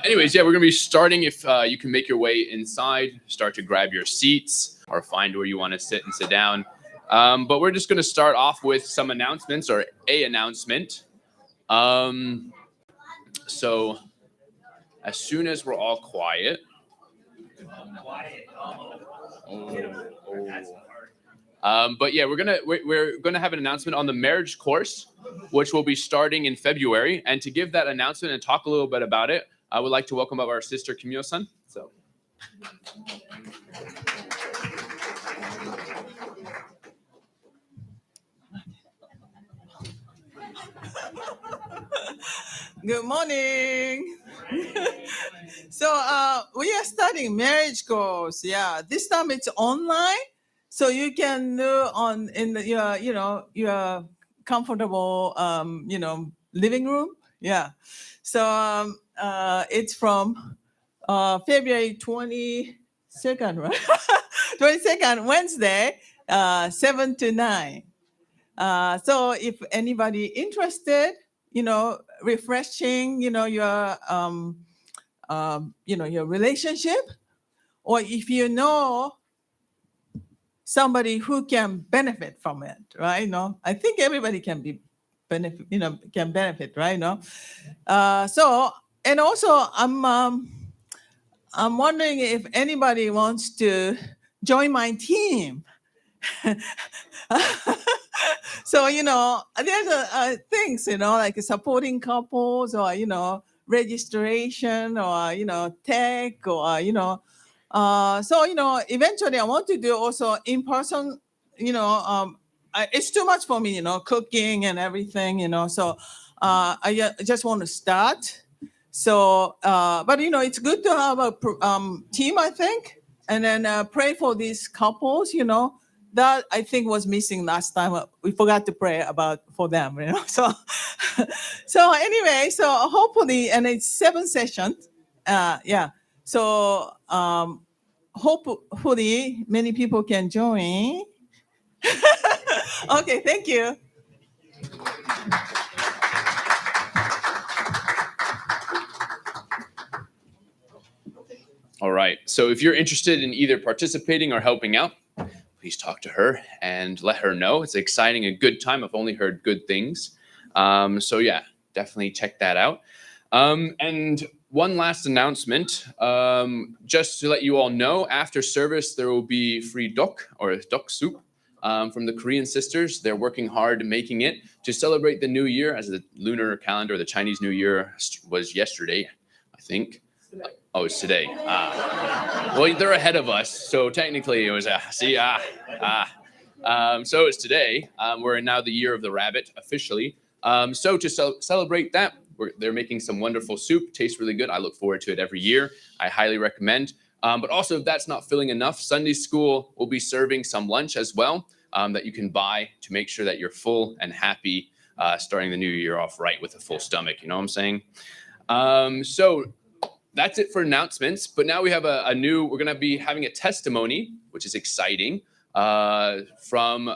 Anyways, yeah, we're going to be starting. If you can make your way inside, start to grab your seats or find where you want to sit and sit down. But we're just going to start off with some announcements or a announcement. So as soon as we're all quiet. But yeah, we're gonna have an announcement on the marriage course, which will be starting in February. And to give that announcement and talk a little bit about it, I would like to welcome up our sister Kimio-san. So. Good morning. So we are studying marriage course. Yeah, this time it's online, so you can do your comfortable living room. Yeah. So it's from February 22nd, right? 22nd Wednesday, 7 to 9. So if anybody interested, refreshing, your your relationship, or if you know somebody who can benefit from it, right? I think everybody can benefit, right? So, and also I'm wondering if anybody wants to join my team. So, there's things, like supporting couples or, registration or, tech or, so, eventually I want to do also in person, it's too much for me, cooking and everything, so I just want to start. So, but, it's good to have a team, I think, and then pray for these couples, that I think was missing last time. We forgot to pray for them, So anyway, so hopefully, and it's 7 sessions. Yeah. So hopefully many people can join. Okay, thank you. All right. So if you're interested in either participating or helping out, please talk to her and let her know. It's exciting, a good time. I've only heard good things. So yeah, definitely check that out. And one last announcement, just to let you all know, after service, there will be free dok or dok soup from the Korean sisters. They're working hard making it to celebrate the new year, as the lunar calendar, the Chinese New Year was yesterday, I think. Oh, it's today. Well, they're ahead of us, so technically it was so it's today. We're now the year of the rabbit officially. So to celebrate that, they're making some wonderful soup. Tastes really good. I look forward to it every year. I highly recommend. But also, if that's not filling enough, Sunday school will be serving some lunch as well that you can buy to make sure that you're full and happy starting the new year off right with a full stomach. You know what I'm saying? So that's it for announcements. But now we have we're going to be having a testimony, which is exciting, from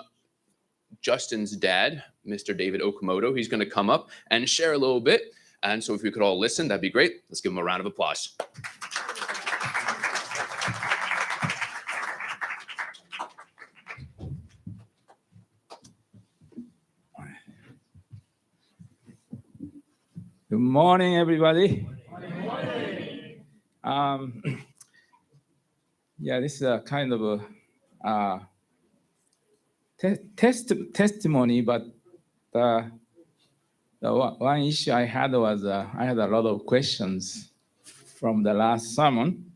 Justin's dad, Mr. David Okamoto. He's going to come up and share a little bit. And so if we could all listen, that'd be great. Let's give him a round of applause. Good morning, everybody. Yeah, this is a kind of a testimony, but the one issue I had was I had a lot of questions from the last sermon.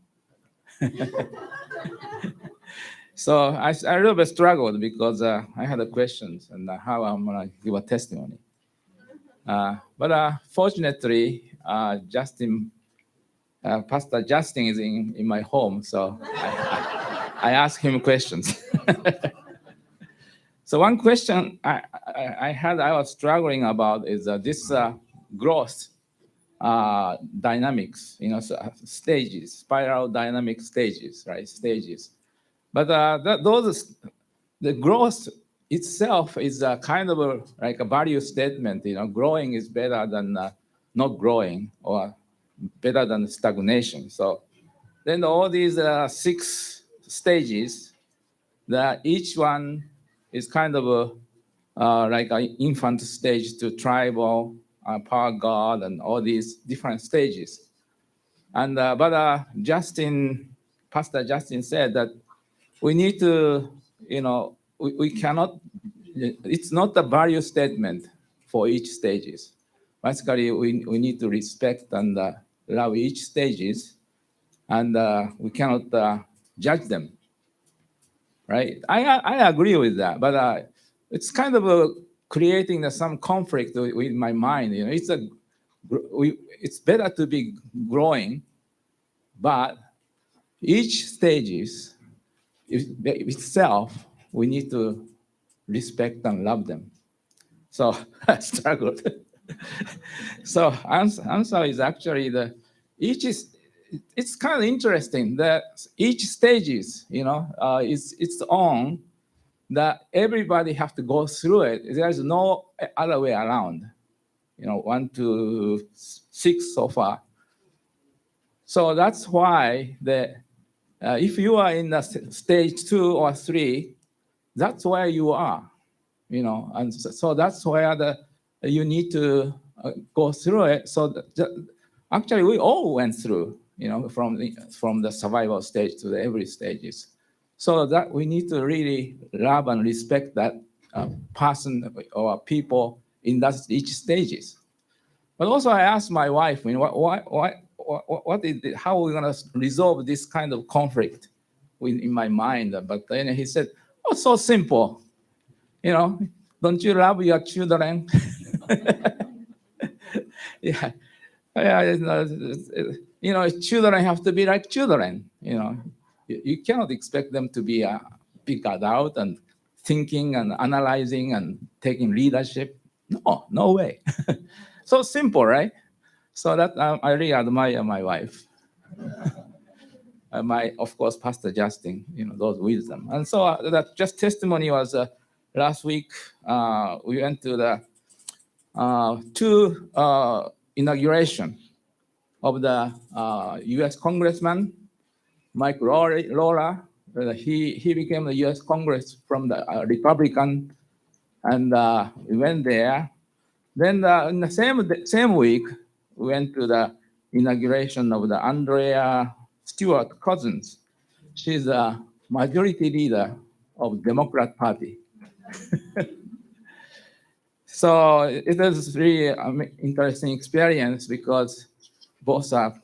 So I a little bit struggled because I had questions and how I'm going to give a testimony. But fortunately, Pastor Justin is in my home, so I asked him questions. So one question I was struggling about is this growth dynamics, stages, spiral dynamic stages, right? Stages. But the growth itself is a kind of like a value statement. Growing is better than not growing, or better than stagnation. So then all these 6 stages, that each one is kind of like an infant stage to tribal, power God, and all these different stages. And but Pastor Justin said that we need to, we cannot. It's not a value statement for each stages. Basically, we need to respect and love each stages, and we cannot judge them. Right? I agree with that, but it's kind of creating some conflict with my mind. It's better to be growing, but each stages itself, we need to respect and love them. So I struggled. So answer is actually it's kind of interesting that each stages, it's its own, that everybody have to go through it. There's no other way around. 1 to 6 so far. So that's why if you are in the stage 2 or 3, that's where you are, and so that's where you need to go through it. So actually, we all went through, from the survival stage to the every stages. So that we need to really love and respect that person or people in each stages. But also, I asked my wife, what is it, how are we going to resolve this kind of conflict in my mind? But then he said, "Oh, so simple. Don't you love your children?" Yeah. Children have to be like children. You cannot expect them to be a big adult and thinking and analyzing and taking leadership. No way. So simple, right? So that I really admire my wife. Of course, Pastor Justin, those wisdom. And so that just testimony was last week. We went to the 2 inauguration of the U.S. Congressman Mike Lora. He became the U.S. Congress from the Republican, and we went there. Then in the same week, we went to the inauguration of the Andrea Stewart Cousins. She's a majority leader of Democrat Party. So it was really an interesting experience because both are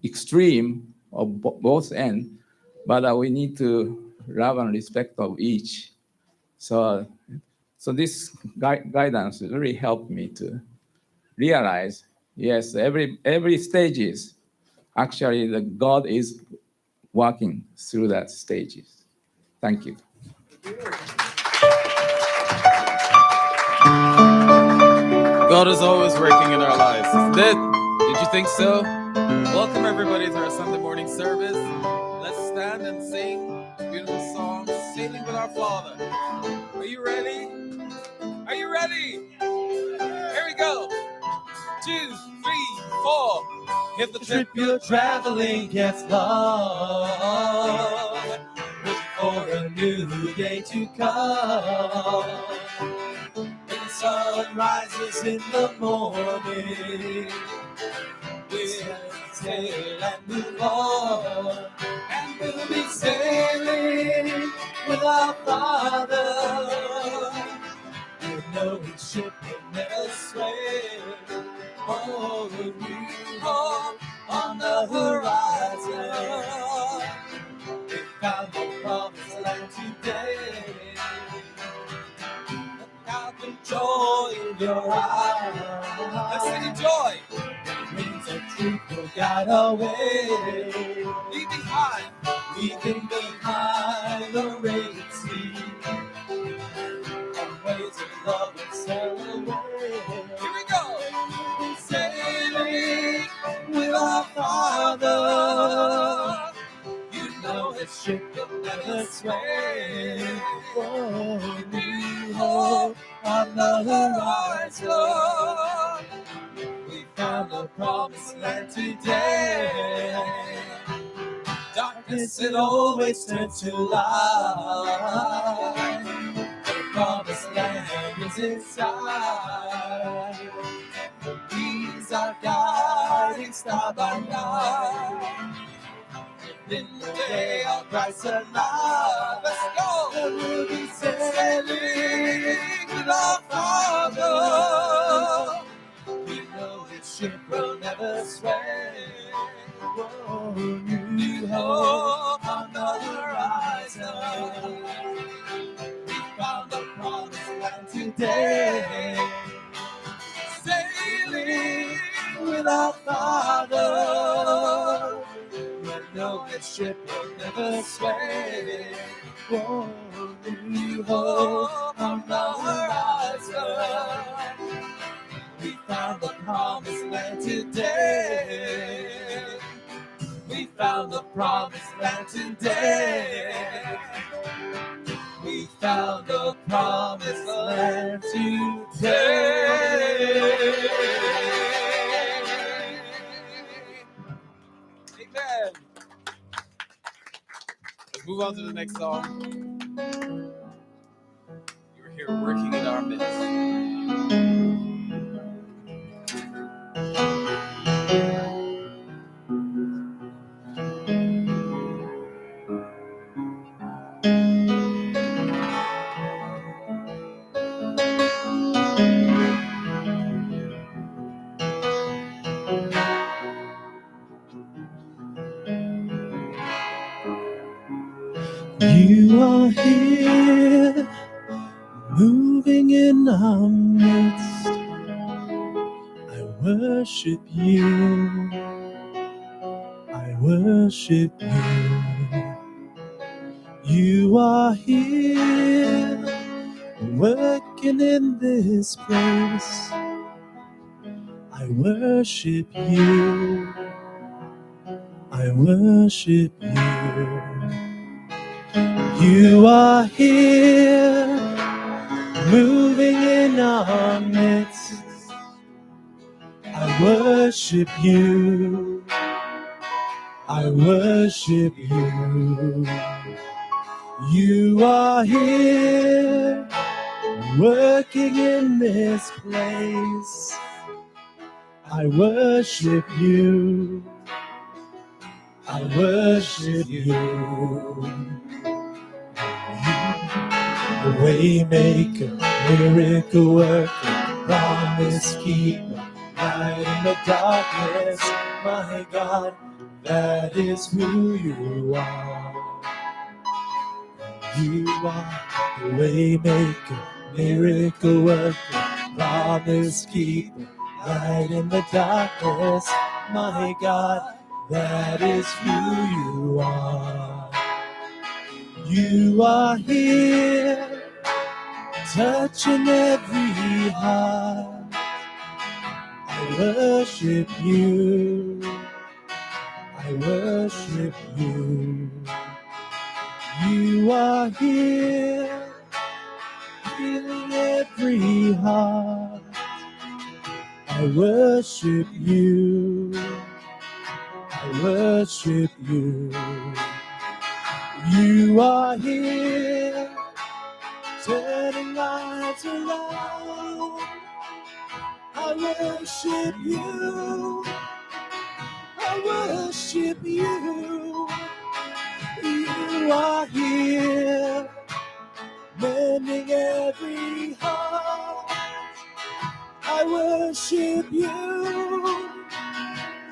extreme of both ends, but we need to love and respect of each. So this guidance really helped me to realize, yes, every stages, actually the God is working through that stages. Thank you. God is always working in our lives, isn't it? Did you think so? Welcome everybody to our Sunday morning service. Let's stand and sing a beautiful song, Sailing with Our Father. Are you ready? Are you ready? Here we go. 2, 3, 4. If the trip you're traveling gets long, look for a new day to come. When the sun rises in the morning, we'll sail and move on, and we'll be sailing with our Father. You know His ship will never sway. Oh, a new hope on the horizon. We found the promised land today. Look out the joy in your eyes. Let's sing in joy. Wings of truth will guide our way. Leaving behind the raging sea. On ways of love and sail away. Here we go. Sailing with our Father. You know His ship will never sway. Oh, new hope on the horizon. We found a promised land today. Darkness it always turns to light. The promised land is inside. He's our guiding star by night. In the day of Christ's alive, let's go. And we'll be sailing with our Father. We know His ship will never sway. Oh, new hope on the horizon. We found the promised land today. Sailing with our Father. We know His ship will never sway. Oh, new hope on the horizon. We found the promised land today. We found the promised land today. We found the promised land today. Amen. Let's move on to the next song. You're here working in our midst. You are here, moving in our midst. I worship you. I worship you. You are here, working in this place. I worship you. I worship you. You are here, moving in our midst. I worship you. I worship you. You are here, working in this place. I worship you. I worship you. The Waymaker, miracle worker, promise keeper, light in the darkness. My God, that is who you are. You are the Waymaker, miracle worker, promise keeper, light in the darkness. My God, that is who you are. You are here, touching every heart. I worship you. I worship you. You are here, healing every heart. I worship you. I worship you. You are here, turning lives around. I worship you. I worship you. You are here, mending every heart. I worship you.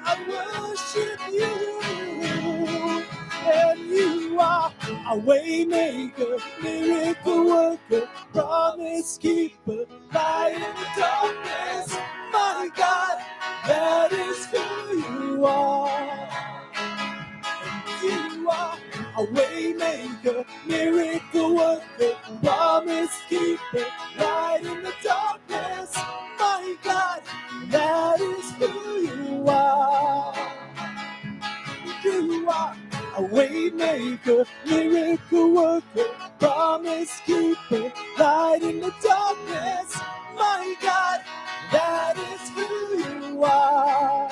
I worship you. And you are a way maker, miracle worker, promise keeper, light in the darkness. My God, that is who you are. You are a way maker, miracle worker, promise keeper, light in the darkness. My God, that is who you are. You are a way maker, miracle worker, promise keeper, light in the darkness. My God, that is who you are.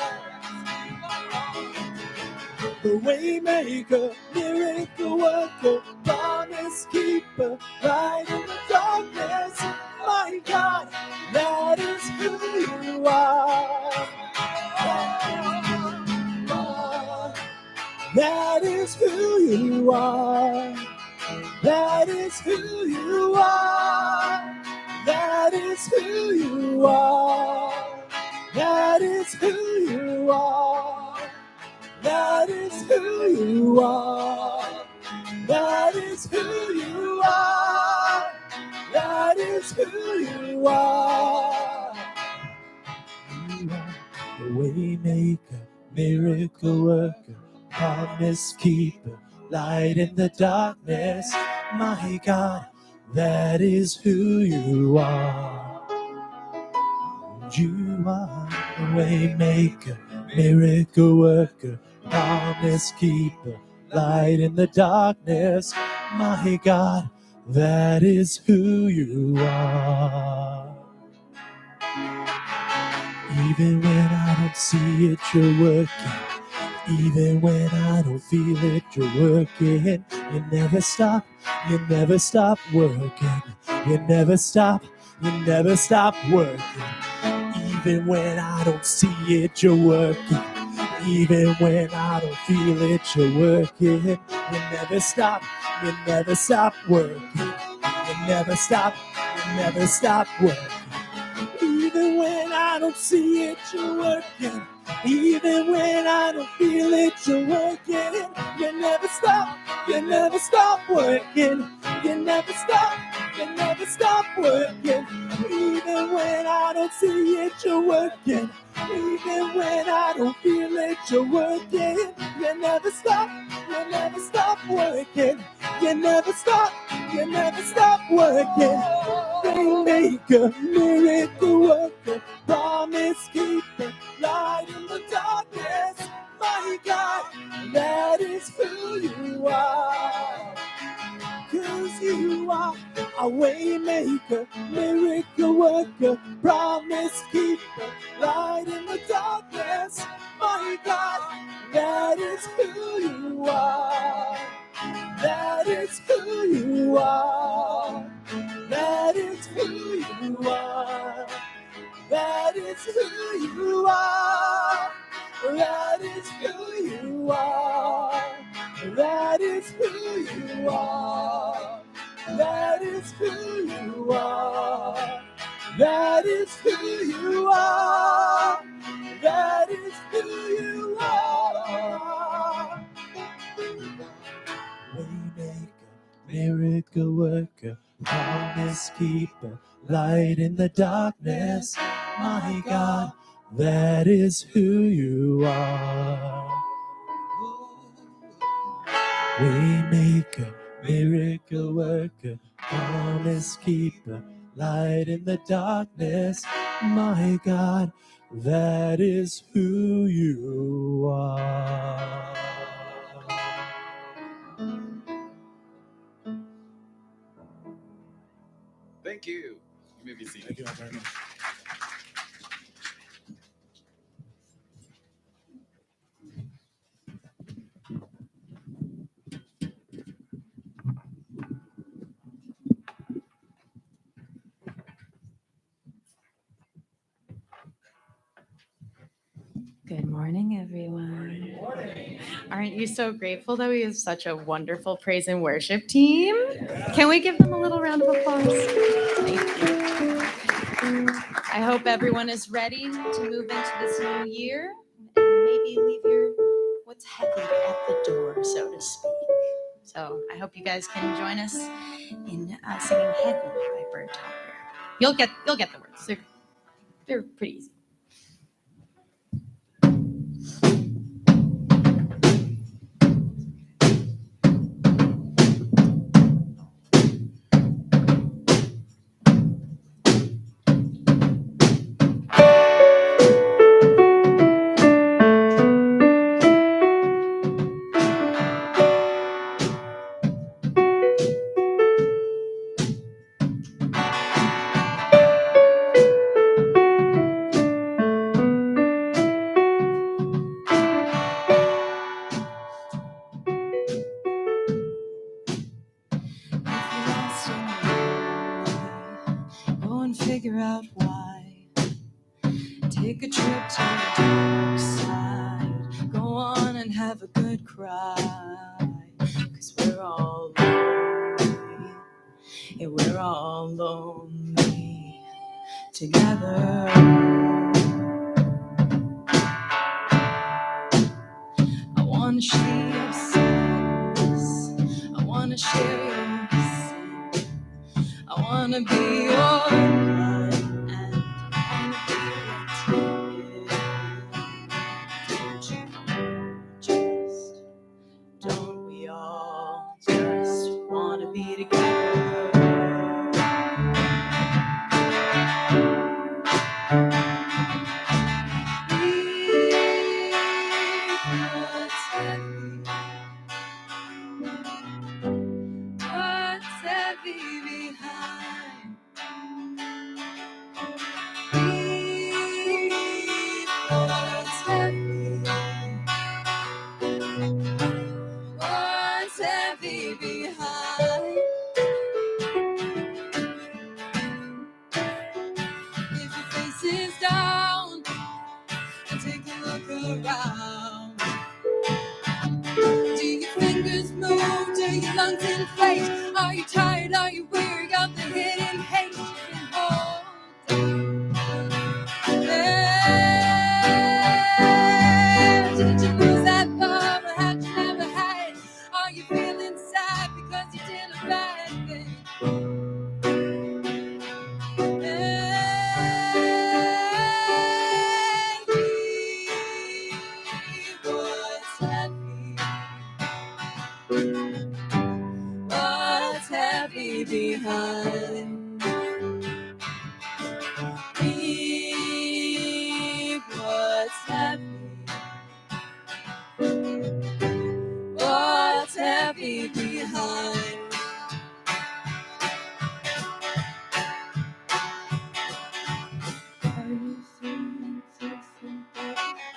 the way maker, miracle worker, promise keeper, light in the darkness. My God, that is who you are. That is who you are. That is who you are. That is who you are. That is who you are. That is who you are. That is who you are. That is who you are. You are the way maker, miracle worker, promise keeper, light in the darkness. My God, that is who you are. You are the way maker, miracle worker, promise keeper, light in the darkness. My God, that is who you are. Even when I don't see it, you're working. Even when I don't feel it, you're working. You never stop working. You never stop working. Even when I don't see it, you're working. Even when I don't feel it, you're working. You never stop working. You never stop working. Even when I don't see it, you're working. Even when I don't feel it, you're working. You never stop working. You never stop working. Even when I don't see it, you're working. Even when I don't feel it, you're working. You never stop working. You never stop working. Waymaker, miracle worker, promise keeper, light in the darkness. My God, that is who you are. 'Cause you are a waymaker, miracle worker, promise keeper, light in the darkness. My God, that is who you are. That is who you are. That is who you are. That is who you are. That is who you are. That is who you are. That is who you are. That is who you are. That is who you are. Waymaker, miracle worker, promise keeper, light in the darkness. My God, that is who you are. Waymaker, miracle worker, promise keeper, light in the darkness. My God, that is who you are. Thank you. You may be seated. Thank you very much. Good morning, everyone. Good morning. Aren't you so grateful that we have such a wonderful praise and worship team? Can we give them a little round of applause? Thank you. I hope everyone is ready to move into this new year and maybe leave your what's heavy at the door, so to speak. So I hope you guys can join us in singing "Heavy" by Bird Talker. You'll get the words. They're pretty easy. have a good cry, 'cause we're all lonely, and we're all lonely together. I wanna share your sadness, I wanna share your sin, I wanna be your light, and I wanna be your tear. Don't we all just wanna be together? What's heavy behind? What's heavy? What's heavy behind? If your face is down, and take a look around. Do your fingers move? Do your lungs inflate? Are you tired? Are you weary of the hidden hate you can hold down? Yeah. Did you lose that love, or had you never had it? Are you feeling sad because you did a bad thing? What's heavy behind? Leave what's heavy. What's heavy behind? Are you feeling fearful, baby?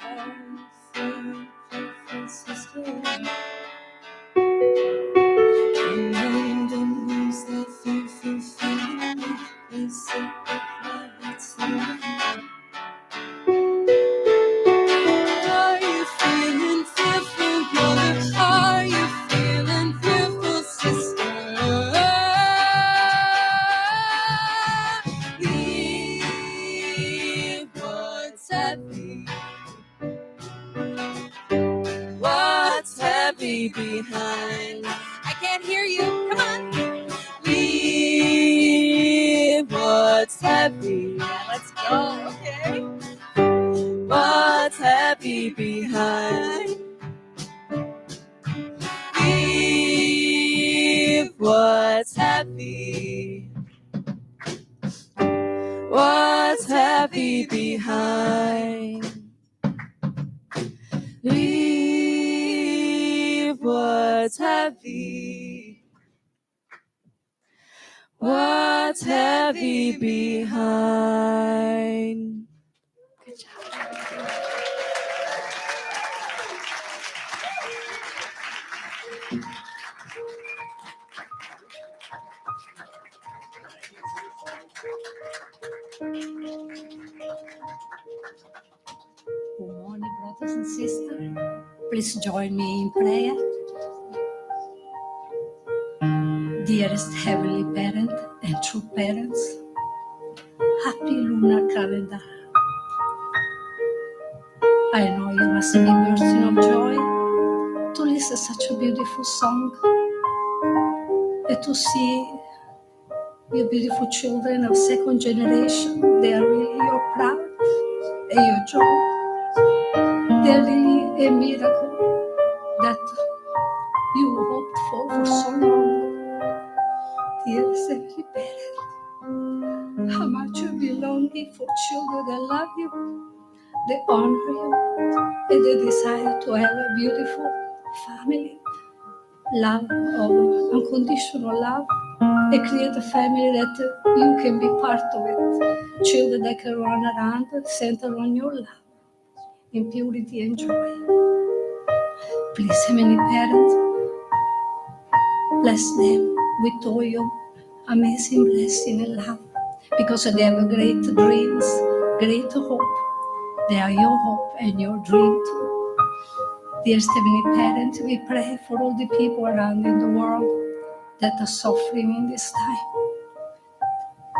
Are you feeling fearful, sister? Remember the news that fearful feeling. They say that it's not. Are you feeling fearful, brother? Are you feeling fearful, sister? Leave what's heavy. What's heavy behind? I can't hear you. Come on. Leave what's heavy. Yeah, let's go. Okay. What's heavy behind? Leave what's heavy. What's heavy behind? Leave what's heavy. What's heavy behind? Good job. Good morning, brothers and sisters. Please join me in prayer. Dearest Heavenly Parent and true parents, happy lunar calendar. I know you must be bursting of joy to listen to such a beautiful song and to see your beautiful children of second generation. They are really your pride and your joy. They are really a miracle that you hoped for so long. Dearest Heavenly Parent, how much you belonging for children that love you, they honor you, and they desire to have a beautiful family, love, of unconditional love, and create a family that you can be part of it. Children that can run around, center on your love, in purity and joy. Please, Heavenly Parent, bless them with all your amazing blessing and love, because they have great dreams, great hope. They are your hope and your dream too. Dear Heavenly Parent, we pray for all the people around in the world that are suffering in this time.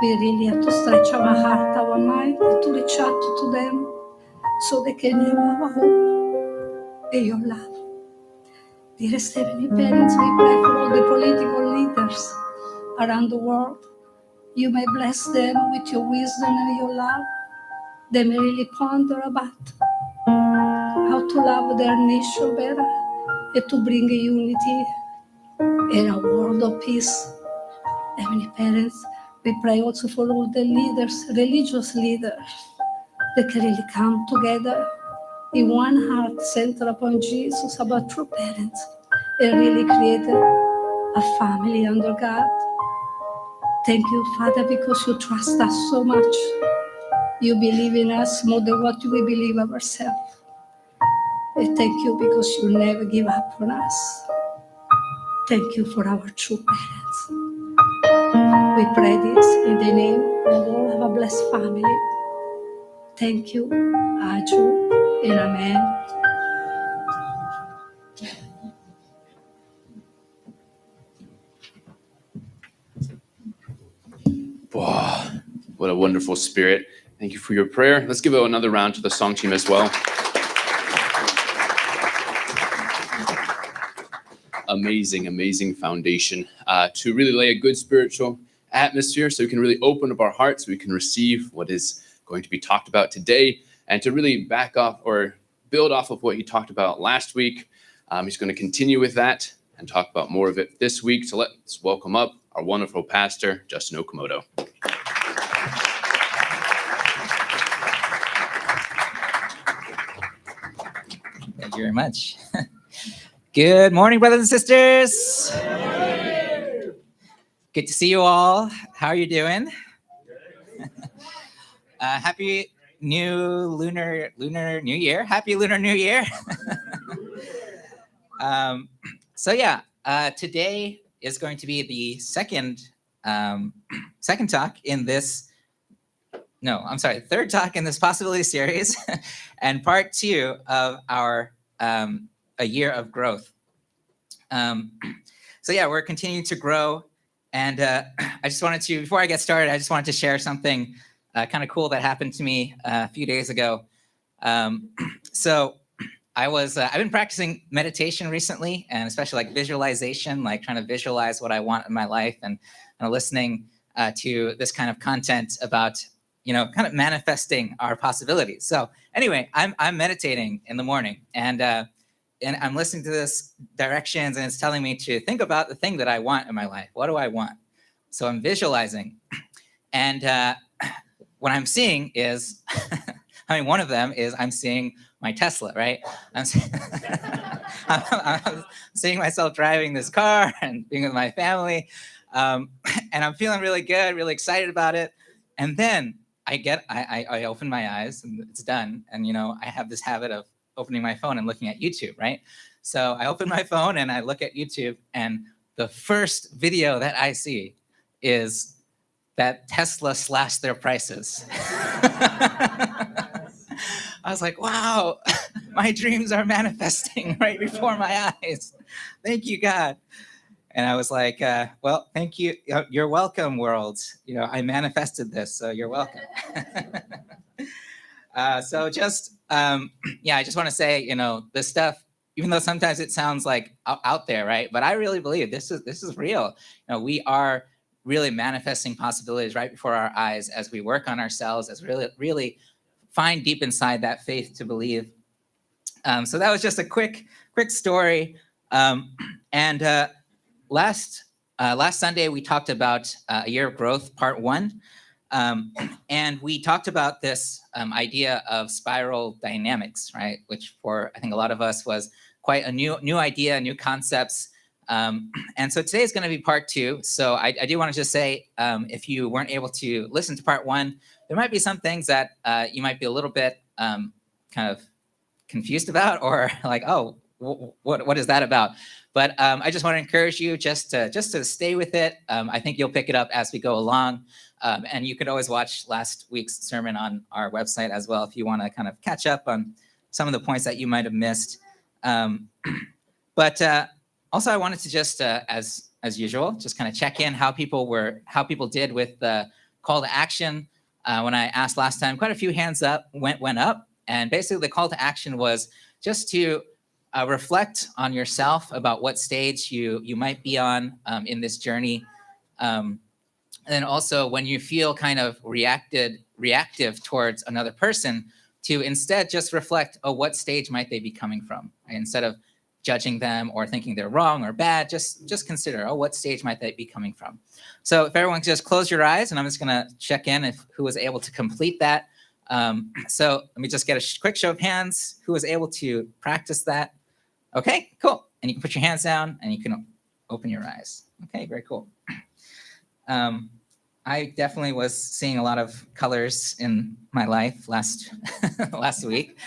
We really have to stretch our heart, our mind, to reach out to them so they can have our hope and your love. Dear Heavenly Parents, we pray for all the political leaders around the world. You may bless them with your wisdom and your love. They may really ponder about how to love their nation better and to bring unity in a world of peace. Heavenly Parents, we pray also for all the leaders, religious leaders, that can really come together in one heart centered upon Jesus, about true parents, and really create a family under God. Thank you, Father, because you trust us so much. You believe in us more than what we believe ourselves. And thank you because you never give up on us. Thank you for our true parents. We pray this in the name of all of our blessed family. Thank you, Aju, and Amen. Wow, what a wonderful spirit. Thank you for your prayer. Let's give another round to the song team as well. Amazing, amazing foundation to really lay a good spiritual atmosphere so we can really open up our hearts, so we can receive what is going to be talked about today, and to really back off or build off of what he talked about last week. He's going to continue with that and talk about more of it this week. So let's welcome up our wonderful pastor, Justin Okamoto. Thank you very much. Good morning, brothers and sisters. Good to see you all. How are you doing? Happy new lunar new year. Happy lunar new year. Today is going to be the second talk in this. No, I'm sorry, third talk in this possibility series, and part 2 of our a year of growth. We're continuing to grow, and I just wanted to, before I get started, I just wanted to share something kind of cool that happened to me a few days ago. I've been practicing meditation recently, and especially like visualization, like trying to visualize what I want in my life, and listening to this kind of content about, kind of manifesting our possibilities. So anyway, I'm meditating in the morning, and I'm listening to this directions, and it's telling me to think about the thing that I want in my life. What do I want? So I'm visualizing, and what I'm seeing is, one of them is I'm seeing my Tesla, right? I'm seeing myself driving this car and being with my family, and I'm feeling really good, really excited about it. And then I open my eyes, and it's done. And I have this habit of opening my phone and looking at YouTube, right? So I open my phone and I look at YouTube, and the first video that I see is that Tesla slashed their prices. I was like, wow, my dreams are manifesting right before my eyes. Thank you, God. And I was like, well, thank you. You're welcome, world. I manifested this, so you're welcome. I just want to say, this stuff, even though sometimes it sounds like out there, right? But I really believe this is real. We are really manifesting possibilities right before our eyes as we work on ourselves, as really find deep inside that faith to believe. So that was just a quick story. Last Sunday we talked about a year of growth, part 1. And we talked about this idea of spiral dynamics, right? Which for, I think, a lot of us was quite a new idea, new concepts. And so today is going to be part 2. So I do want to just say, if you weren't able to listen to part 1, there might be some things that you might be a little bit kind of confused about, or like, oh, what is that about? But I just want to encourage you just to stay with it. I think you'll pick it up as we go along. And you could always watch last week's sermon on our website as well if you want to kind of catch up on some of the points that you might have missed. But also, I wanted to just, as usual, just kind of check in how people did with the call to action. When I asked last time, quite a few hands went up, and basically the call to action was just to reflect on yourself about what stage you might be on in this journey. And then also when you feel kind of reactive towards another person, to instead just reflect, oh, what stage might they be coming from? Instead of judging them or thinking they're wrong or bad, just consider, oh, what stage might they be coming from? So if everyone can just close your eyes, and I'm just gonna check in who was able to complete that. So let me just get a quick show of hands. Who was able to practice that? Okay, cool. And you can put your hands down and you can open your eyes. Okay, very cool. I definitely was seeing a lot of colors in my life last week.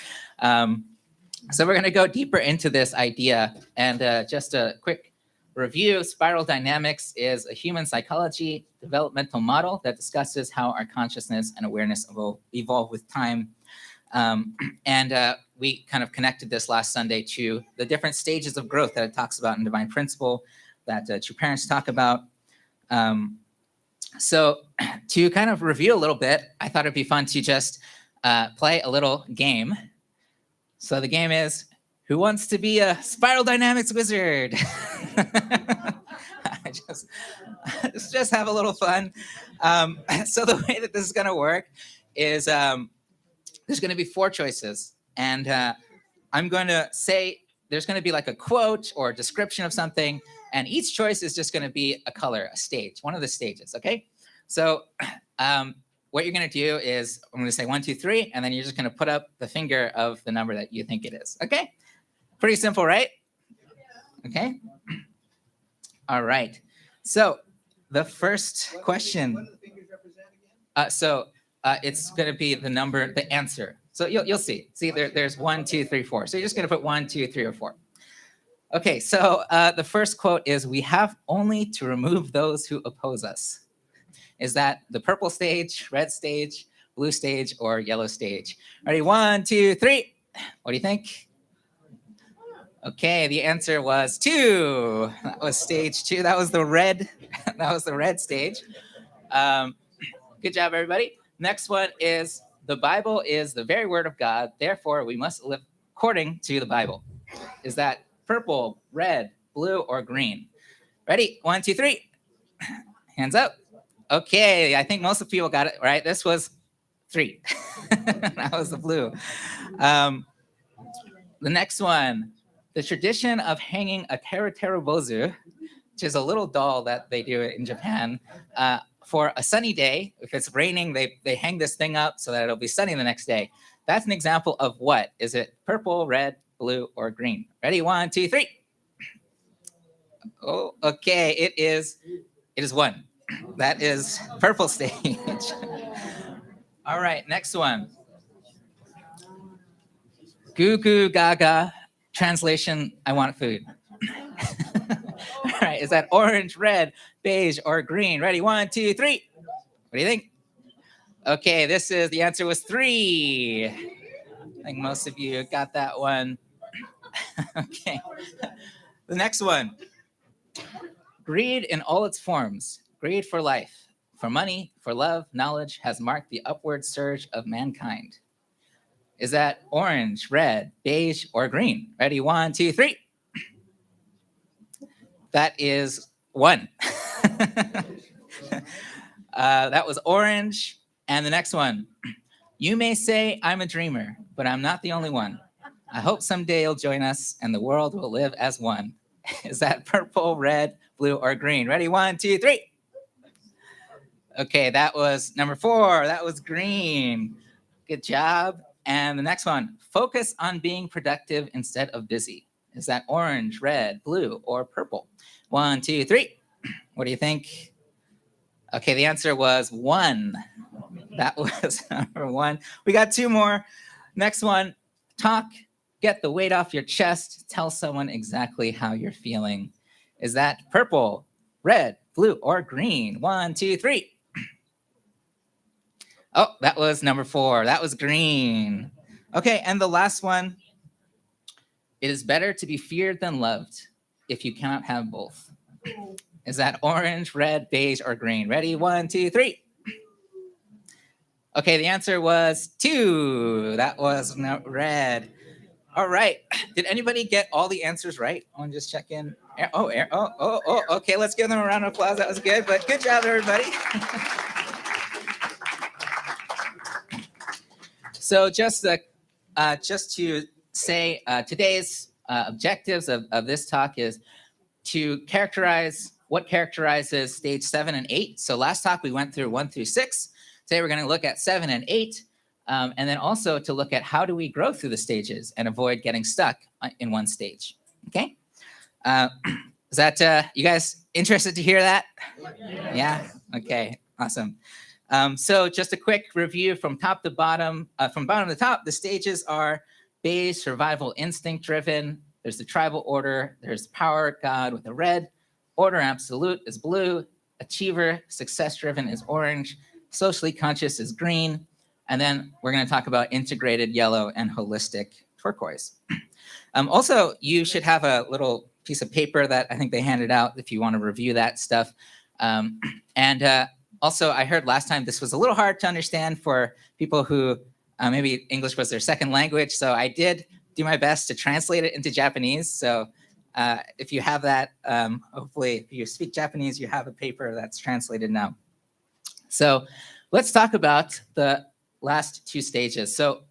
So we're going to go deeper into this idea, and just a quick review. Spiral dynamics is a human psychology developmental model that discusses how our consciousness and awareness evolve with time. And we kind of connected this last Sunday to the different stages of growth that it talks about in Divine Principle, that True Parents talk about. So to kind of review a little bit, I thought it'd be fun to just play a little game. So the game is, who wants to be a spiral dynamics wizard? I just have a little fun. So the way that this is going to work is there's going to be 4 choices. And I'm going to say there's going to be like a quote or a description of something. And each choice is just going to be a color, a stage, one of the stages. Okay. So what you're going to do is I'm going to say 1, 2, 3, and then you're just going to put up the finger of the number that you think it is. Okay. Pretty simple, right? Okay. All right. So the first question. It's going to be the number, the answer. So you'll see. See, there's 1, 2, 3, 4. So you're just going to put 1, 2, 3, or 4. Okay. So the first quote is, "We have only to remove those who oppose us." Is that the purple stage, red stage, blue stage, or yellow stage? Ready? 1, 2, 3. What do you think? Okay, the answer was 2. That was stage 2. That was the red. That was the red stage. Good job, everybody. Next one is, the Bible is the very word of God. Therefore, we must live according to the Bible. Is that purple, red, blue, or green? Ready? 1, 2, 3. Hands up. Okay, I think most of the people got it right. This was 3. That was the blue. The next one, the tradition of hanging a teruterubozu, which is a little doll that they do in Japan, for a sunny day. If it's raining, they hang this thing up so that it'll be sunny the next day. That's an example of what? Is it purple, red, blue, or green? Ready? 1, 2, 3. Oh, okay. It is 1. That is purple stage. All right, next one. Goo goo gaga. Translation, I want food. All right, is that orange, red, beige, or green? Ready? 1, 2, 3. What do you think? Okay, the answer was 3. I think most of you got that one. Okay. The next one. Greed in all its forms. Greed for life, for money, for love, knowledge has marked the upward surge of mankind. Is that orange, red, beige, or green? Ready? 1, 2, 3. That is 1. That was orange. And the next one. You may say I'm a dreamer, but I'm not the only one. I hope someday you'll join us and the world will live as one. Is that purple, red, blue, or green? Ready? 1, 2, 3. Okay, that was number 4. That was green. Good job. And the next one, focus on being productive instead of busy. Is that orange, red, blue, or purple? 1, 2, 3. What do you think? Okay, the answer was 1. That was number 1. We got 2 more. Next one, talk, get the weight off your chest, tell someone exactly how you're feeling. Is that purple, red, blue, or green? 1, 2, 3. Oh, that was number 4. That was green. Okay, and the last one. It is better to be feared than loved if you cannot have both. Is that orange, red, beige, or green? Ready? 1, 2, 3. Okay, the answer was 2. That was not red. All right. Did anybody get all the answers right? I want to just check in. Oh. Okay, let's give them a round of applause. That was good, but good job, everybody. So just to say, today's objectives of this talk is to characterize what characterizes stage 7 and 8. So last talk we went through 1 through 6. Today we're going to look at 7 and 8, and then also to look at how do we grow through the stages and avoid getting stuck in one stage. Okay? Is that you guys interested to hear that? Yeah? Okay, awesome. So just a quick review from top to bottom. From bottom to top, the stages are beige, survival instinct driven. There's the tribal order. There's power god with a red. Order absolute is blue. Achiever, success driven is orange. Socially conscious is green. And then we're going to talk about integrated yellow and holistic turquoise. Also, you should have a little piece of paper that I think they handed out if you want to review that stuff. Also, I heard last time this was a little hard to understand for people who maybe English was their second language. So I did do my best to translate it into Japanese. So if you have that, hopefully if you speak Japanese, you have a paper that's translated now. So let's talk about the last 2 stages. So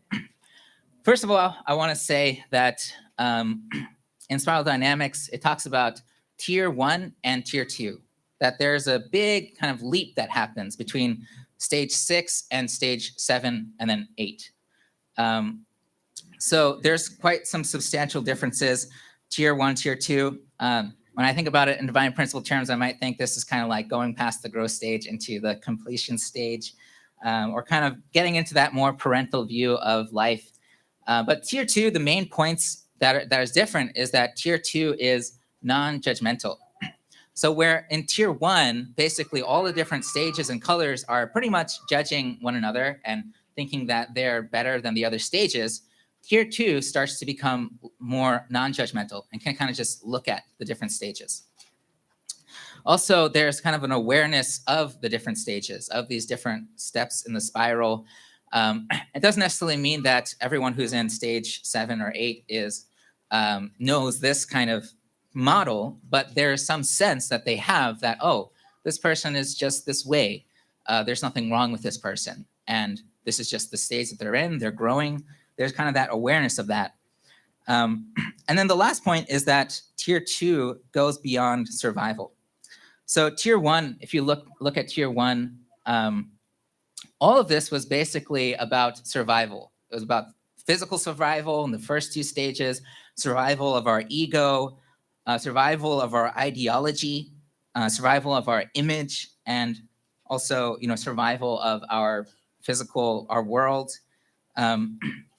first of all, I want to say that in spiral dynamics, it talks about tier 1 and tier 2, that there's a big kind of leap that happens between stage 6 and stage 7 and then 8. So there's quite some substantial differences, tier 1, tier 2. When I think about it in divine principle terms, I might think this is kind of like going past the growth stage into the completion stage, or kind of getting into that more parental view of life. But tier 2, the main points that is different is that tier 2 is non-judgmental. So where in tier 1, basically all the different stages and colors are pretty much judging one another and thinking that they're better than the other stages, tier 2 starts to become more non-judgmental and can kind of just look at the different stages. Also, there's kind of an awareness of the different stages, of these different steps in the spiral. It doesn't necessarily mean that everyone who's in stage 7 or 8 knows this kind of model, but there's some sense that they have that, oh, this person is just this way. There's nothing wrong with this person. And this is just the stage that they're in. They're growing. There's kind of that awareness of that. And then the last point is that tier 2 goes beyond survival. So tier 1, if you look at tier 1, all of this was basically about survival. It was about physical survival in the first 2 stages, survival of our ego, survival of our ideology, survival of our image, and also, survival of our physical, our world.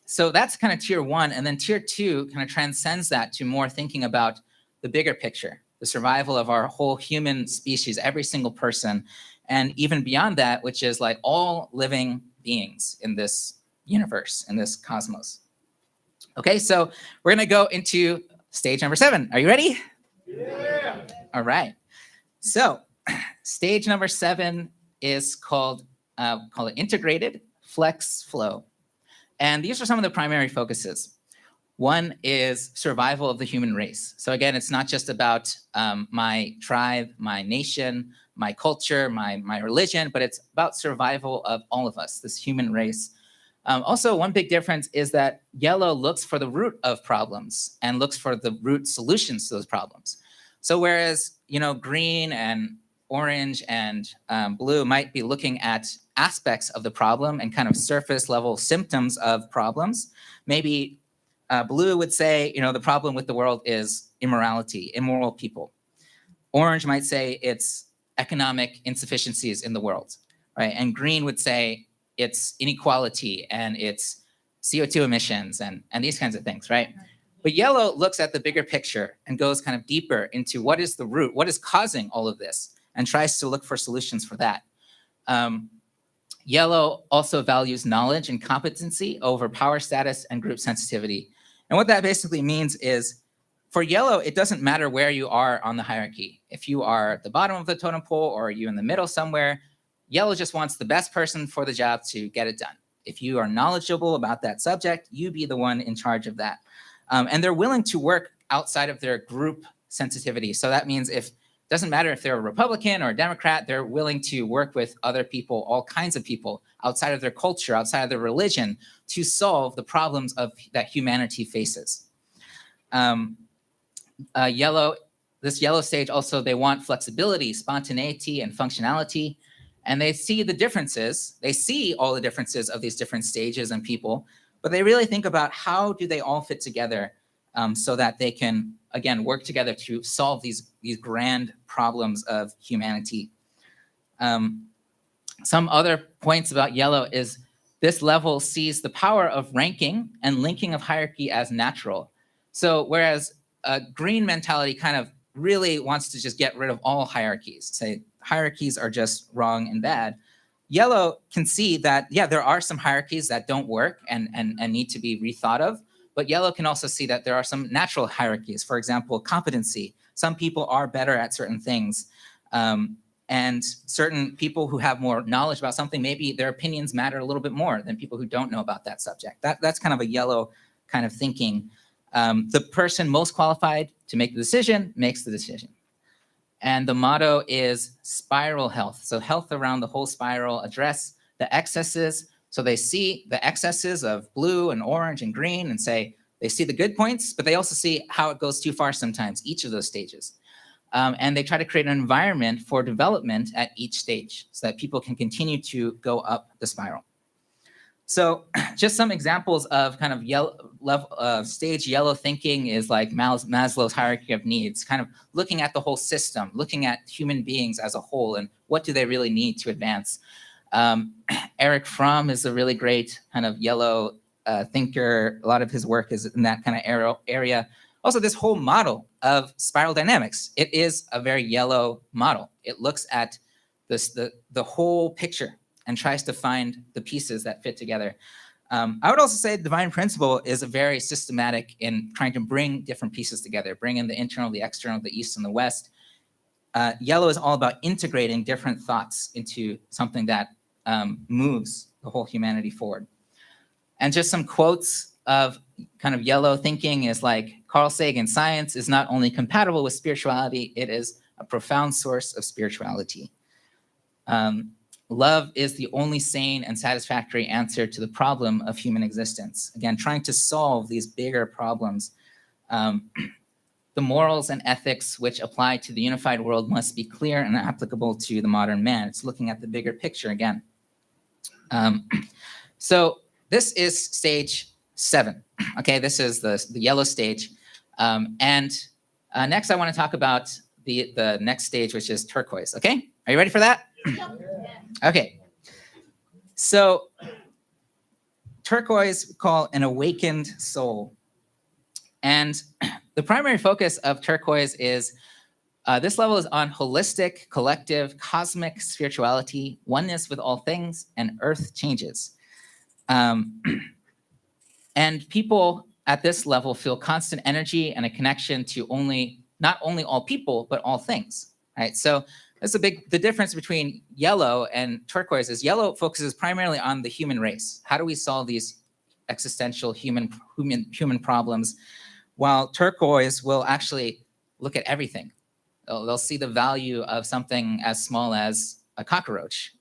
So that's kind of tier 1. And then tier 2 kind of transcends that to more thinking about the bigger picture, the survival of our whole human species, every single person. And even beyond that, which is like all living beings in this universe, in this cosmos. Okay, so we're going to go into stage number 7. Are you ready? Yeah. All right. So stage number 7 is called it integrated flex flow. And these are some of the primary focuses. One is survival of the human race. So again, it's not just about my tribe, my nation, my culture, my religion, but it's about survival of all of us, this human race. Also, one big difference is that yellow looks for the root of problems and looks for the root solutions to those problems. So whereas, green and orange and blue might be looking at aspects of the problem and kind of surface level symptoms of problems, maybe blue would say, the problem with the world is immorality, immoral people. Orange might say it's economic insufficiencies in the world, right? And green would say it's inequality and it's CO2 emissions and these kinds of things, right? But yellow looks at the bigger picture and goes kind of deeper into what is the root, what is causing all of this, and tries to look for solutions for that. Yellow also values knowledge and competency over power status and group sensitivity. And what that basically means is for yellow, it doesn't matter where you are on the hierarchy. If you are at the bottom of the totem pole or you in the middle somewhere, yellow just wants the best person for the job to get it done. If you are knowledgeable about that subject, you be the one in charge of that. And they're willing to work outside of their group sensitivity. So that means doesn't matter if they're a Republican or a Democrat, they're willing to work with other people, all kinds of people outside of their culture, outside of their religion, to solve the problems that humanity faces. This yellow stage also, they want flexibility, spontaneity, and functionality. And they see the differences. They see all the differences of these different stages and people, but they really think about how do they all fit together so that they can, again, work together to solve these grand problems of humanity. Some other points about yellow is this level sees the power of ranking and linking of hierarchy as natural. So whereas a green mentality kind of really wants to just get rid of all hierarchies, say hierarchies are just wrong and bad, yellow can see that, yeah, there are some hierarchies that don't work and need to be rethought of, but yellow can also see that there are some natural hierarchies. For example, competency. Some people are better at certain things. And certain people who have more knowledge about something, maybe their opinions matter a little bit more than people who don't know about that subject. That's kind of a yellow kind of thinking. The person most qualified to make the decision makes the decision. And the motto is spiral health. So health around the whole spiral, address the excesses. So they see the excesses of blue and orange and green and say, they see the good points, but they also see how it goes too far sometimes, each of those stages. And they try to create an environment for development at each stage so that people can continue to go up the spiral. So just some examples of kind of stage yellow thinking is like Maslow's hierarchy of needs, kind of looking at the whole system, looking at human beings as a whole and what do they really need to advance. Erich Fromm is a really great kind of yellow thinker. A lot of his work is in that kind of area. Also, this whole model of spiral dynamics, it is a very yellow model. It looks at the whole picture and tries to find the pieces that fit together. I would also say divine principle is a very systematic in trying to bring different pieces together, bring in the internal, the external, the east and the west. Yellow is all about integrating different thoughts into something that moves the whole humanity forward. And just some quotes of kind of yellow thinking is like Carl Sagan, science is not only compatible with spirituality, it is a profound source of spirituality. Love is the only sane and satisfactory answer to the problem of human existence. Again, trying to solve these bigger problems. The morals and ethics which apply to the unified world must be clear and applicable to the modern man. It's looking at the bigger picture again. So this is stage 7. Okay, this is the yellow stage. Next I want to talk about the next stage, which is turquoise. Okay, are you ready for that? Okay, so turquoise we call an awakened soul. And the primary focus of turquoise is this level is on holistic, collective, cosmic spirituality, oneness with all things, and earth changes. And people at this level feel constant energy and a connection to not only all people, but all things, right? So that's the difference between yellow and turquoise is yellow focuses primarily on the human race. How do we solve these existential human problems? While turquoise will actually look at everything. They'll see the value of something as small as a cockroach.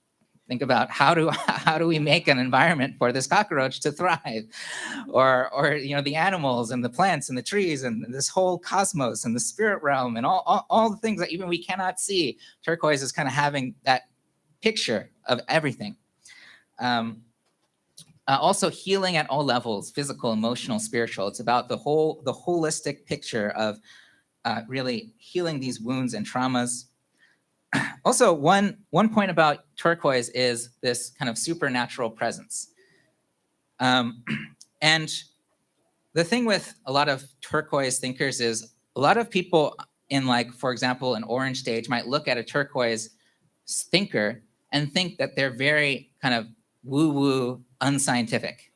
Think about how do we make an environment for this cockroach to thrive, or the animals and the plants and the trees and this whole cosmos and the spirit realm and all the things that even we cannot see. Turquoise is kind of having that picture of everything. Also healing at all levels, physical, emotional, spiritual. It's about the holistic picture of really healing these wounds and traumas. Also, one point about turquoise is this kind of supernatural presence. And the thing with a lot of turquoise thinkers is a lot of people in, like, for example, an orange stage might look at a turquoise thinker and think that they're very kind of woo-woo, unscientific.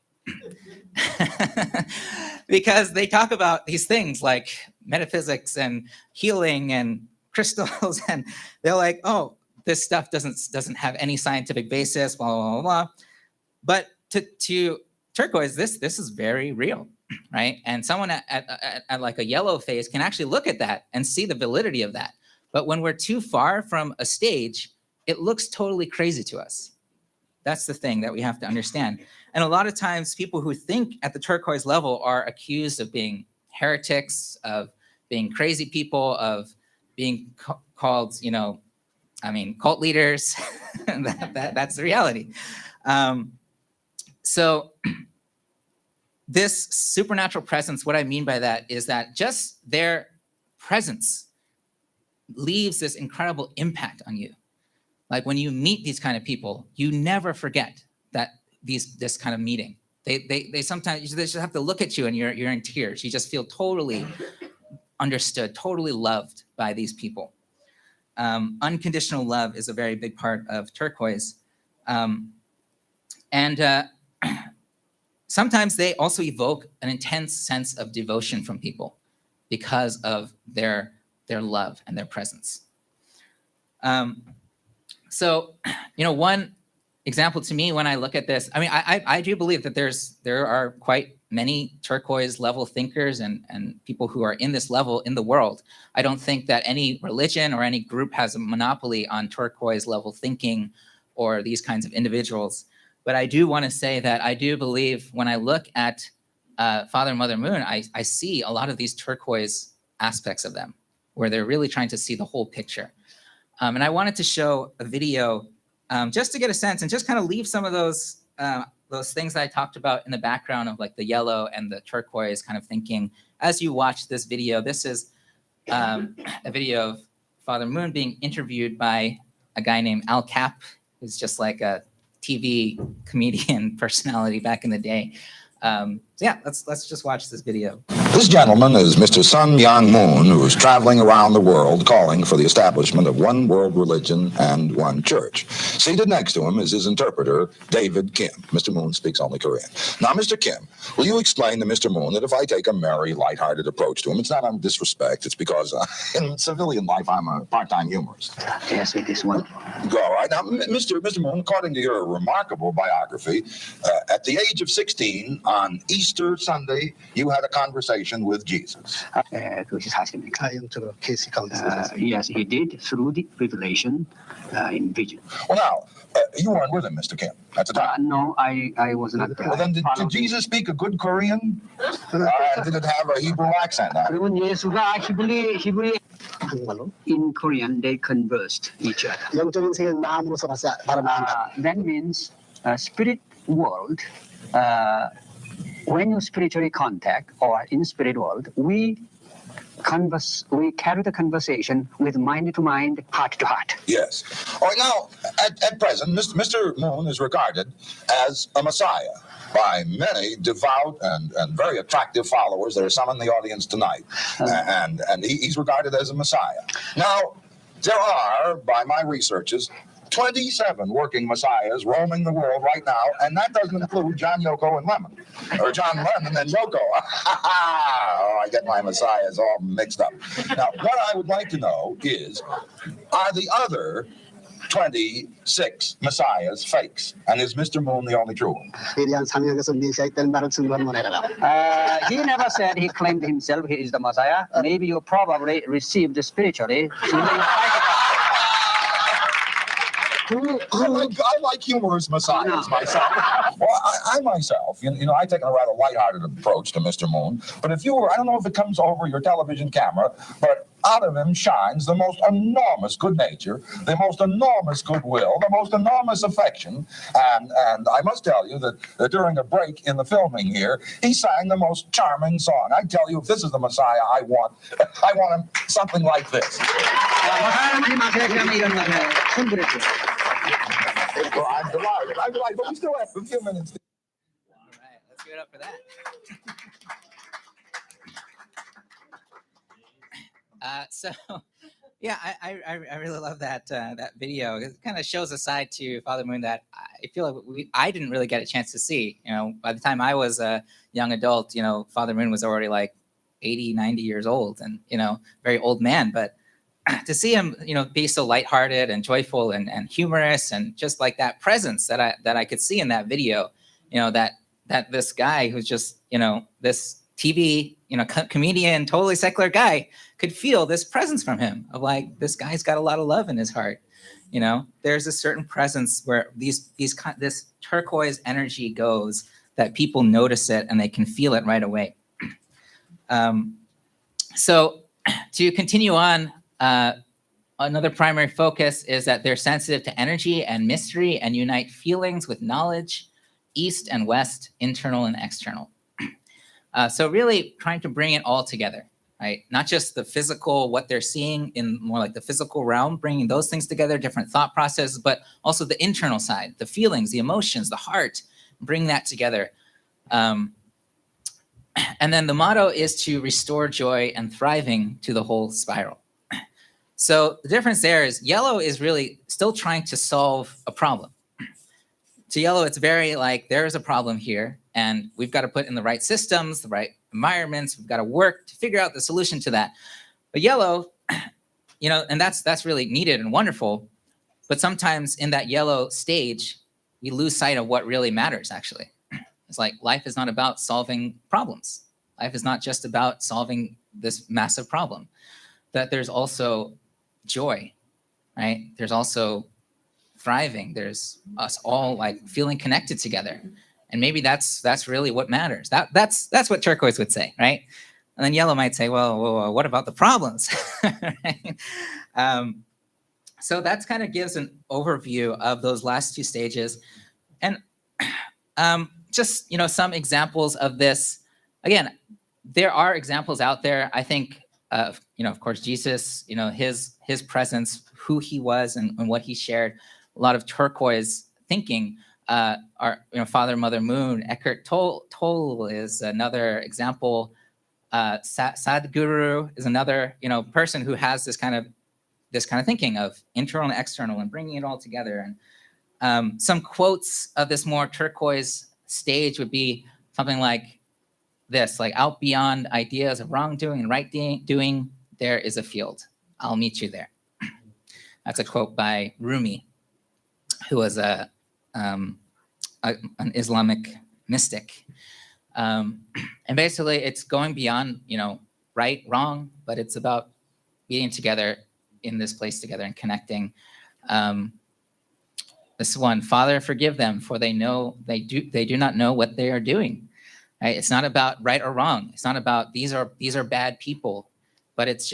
because they talk about these things like metaphysics and healing and crystals, and they're like, oh, this stuff doesn't have any scientific basis, blah, blah, blah, blah. But to turquoise, this is very real, right? And someone at like a yellow phase can actually look at that and see the validity of that. But when we're too far from a stage, it looks totally crazy to us. That's the thing that we have to understand. And a lot of times people who think at the turquoise level are accused of being heretics, of being crazy people, of being called, cult leaders. That's the reality. So this supernatural presence, what I mean by that is that just their presence leaves this incredible impact on you. Like when you meet these kind of people, you never forget that this kind of meeting. They sometimes they just have to look at you and you're in tears. You just feel totally understood, totally loved by these people. Unconditional love is a very big part of turquoise. Sometimes they also evoke an intense sense of devotion from people because of their love and their presence. So, one example to me when I look at this, I do believe that there are quite many turquoise level thinkers and people who are in this level in the world. I don't think that any religion or any group has a monopoly on turquoise level thinking or these kinds of individuals. But I do want to say that I do believe when I look at Father and Mother Moon, I see a lot of these turquoise aspects of them where they're really trying to see the whole picture. And I wanted to show a video just to get a sense and just kind of leave some of those things that I talked about in the background of like the yellow and the turquoise kind of thinking as you watch this video. This is a video of Father Moon being interviewed by a guy named Al Cap, who's just like a TV comedian personality back in the day. Let's just watch this video. This gentleman is Mr. Sun Myung Moon, who is traveling around the world calling for the establishment of one world religion and one church. Seated next to him is his interpreter, David Kim. Mr. Moon speaks only Korean. Now, Mr. Kim, will you explain to Mr. Moon that if I take a merry, lighthearted approach to him, it's not out of disrespect, it's because in civilian life I'm a part-time humorist. Yes, it is one. All right. Now, Mr. Moon, according to your remarkable biography, at the age of 16, on Easter Sunday, you had a conversation with Jesus. 그것이 사실입니까? Yes, he did through the revelation in vision. Well, now, you weren't with him, Mr. Kim, at the time. No, I was not. Well, then, did Jesus speak a good Korean? Did it have a Hebrew accent? 그리고 예수가 히브리 in Korean they conversed each other. That means spirit world. When you spiritually contact or in spirit world, we carry the conversation with mind to mind, heart to heart. Yes. All right, now, at present, Mr. Moon is regarded as a messiah by many devout and very attractive followers. There are some in the audience tonight, and he's regarded as a messiah. Now, there are, by my researches, 27 working messiahs roaming the world right now, and that doesn't include John, Yoko, and Lemon, or John Lennon and Yoko. Oh, I get my messiahs all mixed up. Now, what I would like to know is, are the other 26 messiahs fakes, and is Mr. Moon the only true one? He never said he claimed himself he is the Messiah. Maybe you probably received spiritually. I like humorous messiahs myself. Well, I myself, I take a rather lighthearted approach to Mr. Moon. But if you were, I don't know if it comes over your television camera, but out of him shines the most enormous good nature, the most enormous goodwill, the most enormous affection. And I must tell you that during a break in the filming here, he sang the most charming song. I tell you, if this is the Messiah I want him something like this. Well, I'm delighted, but we still have a few minutes. All right, let's give it up for that. I really love that video. It kind of shows a side to Father Moon that I feel like I didn't really get a chance to see. By the time I was a young adult, Father Moon was already like 80, 90 years old, and very old man. But to see him, be so lighthearted and joyful and humorous, and just like that presence that I could see in that video, that this guy who's just this TV comedian, totally secular guy, could feel this presence from him of like, this guy's got a lot of love in his heart. There's a certain presence where this turquoise energy goes, that people notice it and they can feel it right away. So to continue on, another primary focus is that they're sensitive to energy and mystery and unite feelings with knowledge, east and west, internal and external. So really trying to bring it all together, right? Not just the physical, what they're seeing in more like the physical realm, bringing those things together, different thought processes, but also the internal side, the feelings, the emotions, the heart, bring that together. And then the motto is to restore joy and thriving to the whole spiral. So the difference there is yellow is really still trying to solve a problem. To yellow, it's very like, there's a problem here, and we've got to put in the right systems, the right environments. We've got to work to figure out the solution to that. But yellow, and that's really needed and wonderful. But sometimes in that yellow stage, we lose sight of what really matters, actually. It's like, life is not about solving problems. Life is not just about solving this massive problem. That there's also joy, right? There's also thriving. There's us all like feeling connected together. And maybe that's really what matters. That's what turquoise would say, right? And then yellow might say, well, what about the problems? Right? So that kind of gives an overview of those last two stages. And just, some examples of this. Again, there are examples out there. I think, of course, Jesus, his presence, who he was and what he shared, a lot of turquoise thinking. Our Father, Mother Moon, Eckhart Tolle is another example. Sadhguru is another person who has this kind of thinking of internal and external and bringing it all together. And some quotes of this more turquoise stage would be something like this, like, out beyond ideas of wrongdoing and right doing, there is a field. I'll meet you there. That's a quote by Rumi, who was an Islamic mystic. And basically it's going beyond, right, wrong, but it's about being together in this place together and connecting. This one, Father, forgive them, for they do not know what they are doing. Right? It's not about right or wrong. It's not about these are bad people, but it's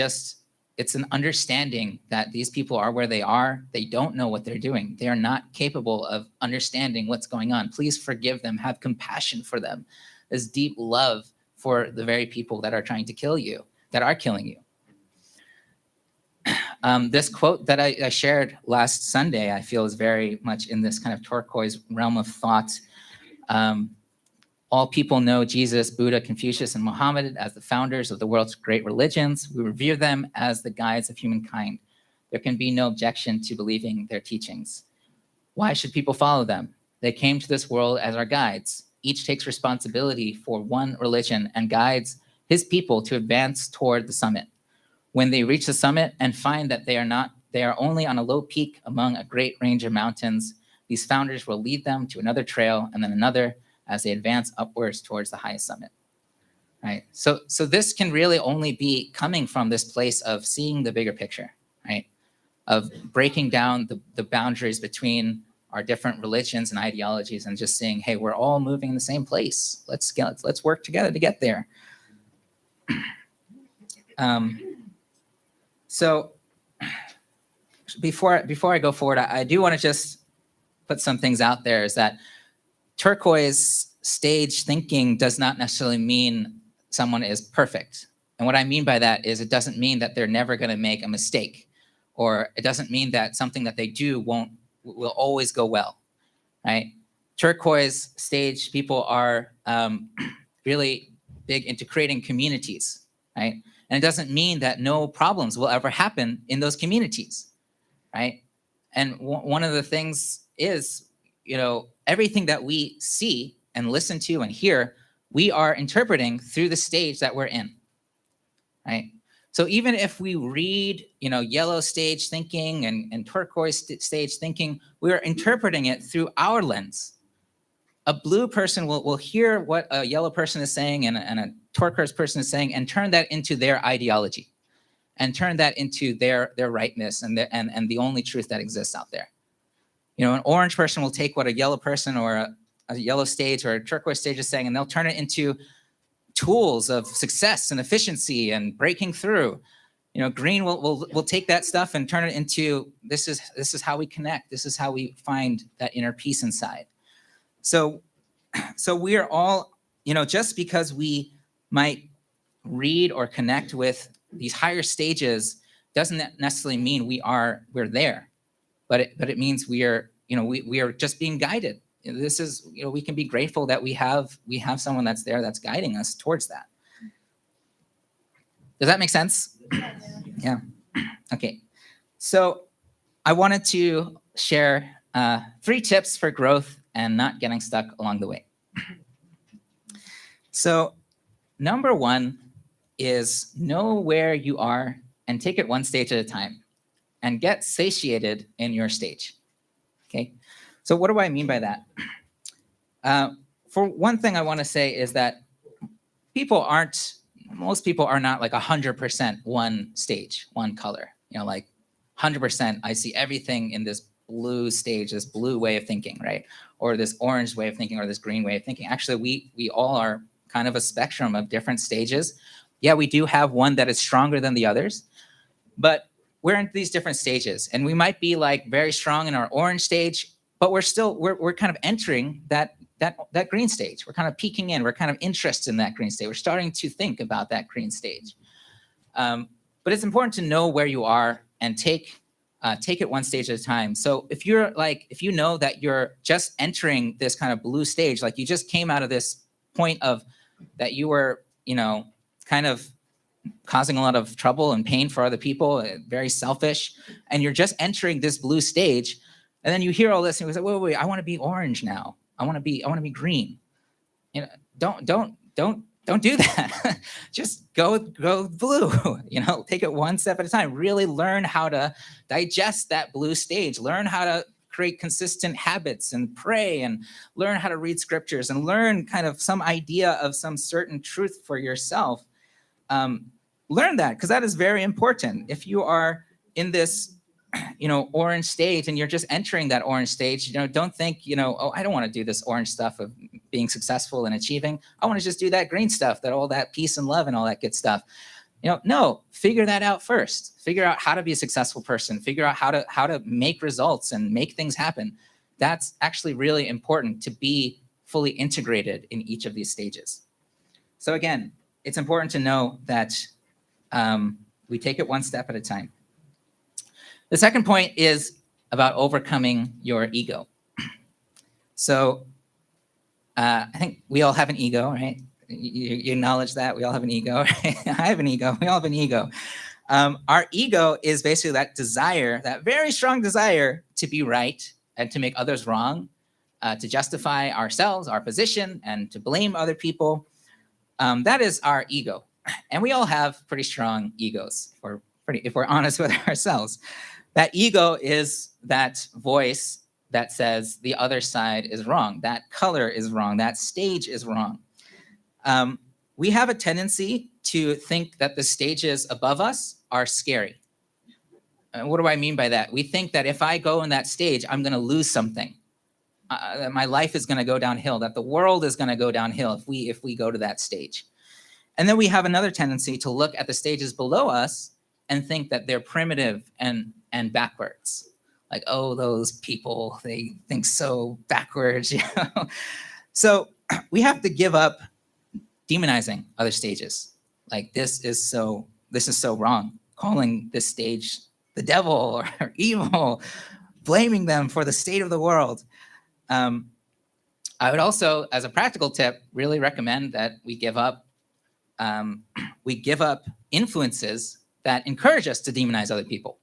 an understanding that these people are where they are. They don't know what they're doing. They are not capable of understanding what's going on. Please forgive them. Have compassion for them. This deep love for the very people that are trying to kill you, that are killing you. This quote that I shared last Sunday, I feel is very much in this kind of turquoise realm of thought. All people know Jesus, Buddha, Confucius, and Muhammad as the founders of the world's great religions. We revere them as the guides of humankind. There can be no objection to believing their teachings. Why should people follow them? They came to this world as our guides. Each takes responsibility for one religion and guides his people to advance toward the summit. When they reach the summit and find that they are only on a low peak among a great range of mountains, these founders will lead them to another trail and then another as they advance upwards towards the highest summit. Right? So this can really only be coming from this place of seeing the bigger picture, right? Of breaking down the boundaries between our different religions and ideologies and just saying, hey, we're all moving in the same place. Let's work together to get there. So before I go forward, I do want to just put some things out there, is that turquoise stage thinking does not necessarily mean someone is perfect. And what I mean by that is it doesn't mean that they're never going to make a mistake, or it doesn't mean that something that they do will always go well, right? Turquoise stage people are really big into creating communities, right? And it doesn't mean that no problems will ever happen in those communities, right? And one of the things is everything that we see and listen to and hear, we are interpreting through the stage that we're in, right? So even if we read, yellow stage thinking and turquoise stage thinking, we are interpreting it through our lens. A blue person will hear what a yellow person is saying and a turquoise person is saying and turn that into their ideology and turn that into their rightness and the only truth that exists out there. An orange person will take what a yellow person or a yellow stage or a turquoise stage is saying, and they'll turn it into tools of success and efficiency and breaking through. Green will take that stuff and turn it into this is how we connect. This is how we find that inner peace inside. So we are all, just because we might read or connect with these higher stages doesn't necessarily mean we're there, but it means we are just being guided. This is, we can be grateful that we have someone that's there that's guiding us towards that. Does that make sense? Yeah. Okay. So I wanted to share 3 tips for growth and not getting stuck along the way. So number 1 is know where you are and take it one stage at a time and get satiated in your stage. Okay. So what do I mean by that? For one thing, I want to say is that most people are not like 100% one stage, one color. Like 100%, I see everything in this blue stage, this blue way of thinking, right? Or this orange way of thinking, or this green way of thinking. Actually, we all are kind of a spectrum of different stages. Yeah, we do have one that is stronger than the others, but we're in these different stages, and we might be like very strong in our orange stage, but we're kind of entering that green stage. We're kind of peeking in. We're kind of interested in that green stage. We're starting to think about that green stage. But it's important to know where you are and take it one stage at a time. So if you know that you're just entering this kind of blue stage, like you just came out of this point of that you were, kind of causing a lot of trouble and pain for other people, very selfish, and you're just entering this blue stage, and then you hear all this and you say, wait, I want to be orange now. I want to be green. Don't do that. Just go blue. Take it one step at a time. Really learn how to digest that blue stage. Learn how to create consistent habits and pray and learn how to read scriptures and learn kind of some idea of some certain truth for yourself. Learn that, because that is very important. If you are in this orange stage and you're just entering that orange stage, don't think, I don't want to do this orange stuff of being successful and achieving. I want to just do that green stuff, all that peace and love and all that good stuff. No, figure that out first. Figure out how to be a successful person. Figure out how to make results and make things happen. That's actually really important to be fully integrated in each of these stages. So again, it's important to know that we take it one step at a time. The second point is about overcoming your ego. So I think we all have an ego, right? You acknowledge that we all have an ego. Right? I have an ego. We all have an ego. Our ego is basically that desire, that very strong desire to be right and to make others wrong, to justify ourselves, our position, and to blame other people. That is our ego. And we all have pretty strong egos, if we're honest with ourselves. That ego is that voice that says the other side is wrong, that color is wrong, that stage is wrong. We have a tendency to think that the stages above us are scary. What do I mean by that? We think that if I go in that stage, I'm going to lose something. That my life is going to go downhill, that the world is going to go downhill if we go to that stage. And then we have another tendency to look at the stages below us and think that they're primitive and backwards. Like, oh, those people, they think so backwards. So we have to give up demonizing other stages. Like, this is so wrong. Calling this stage the devil or evil, blaming them for the state of the world. I would also, as a practical tip, really recommend that we give up influences that encourage us to demonize other people.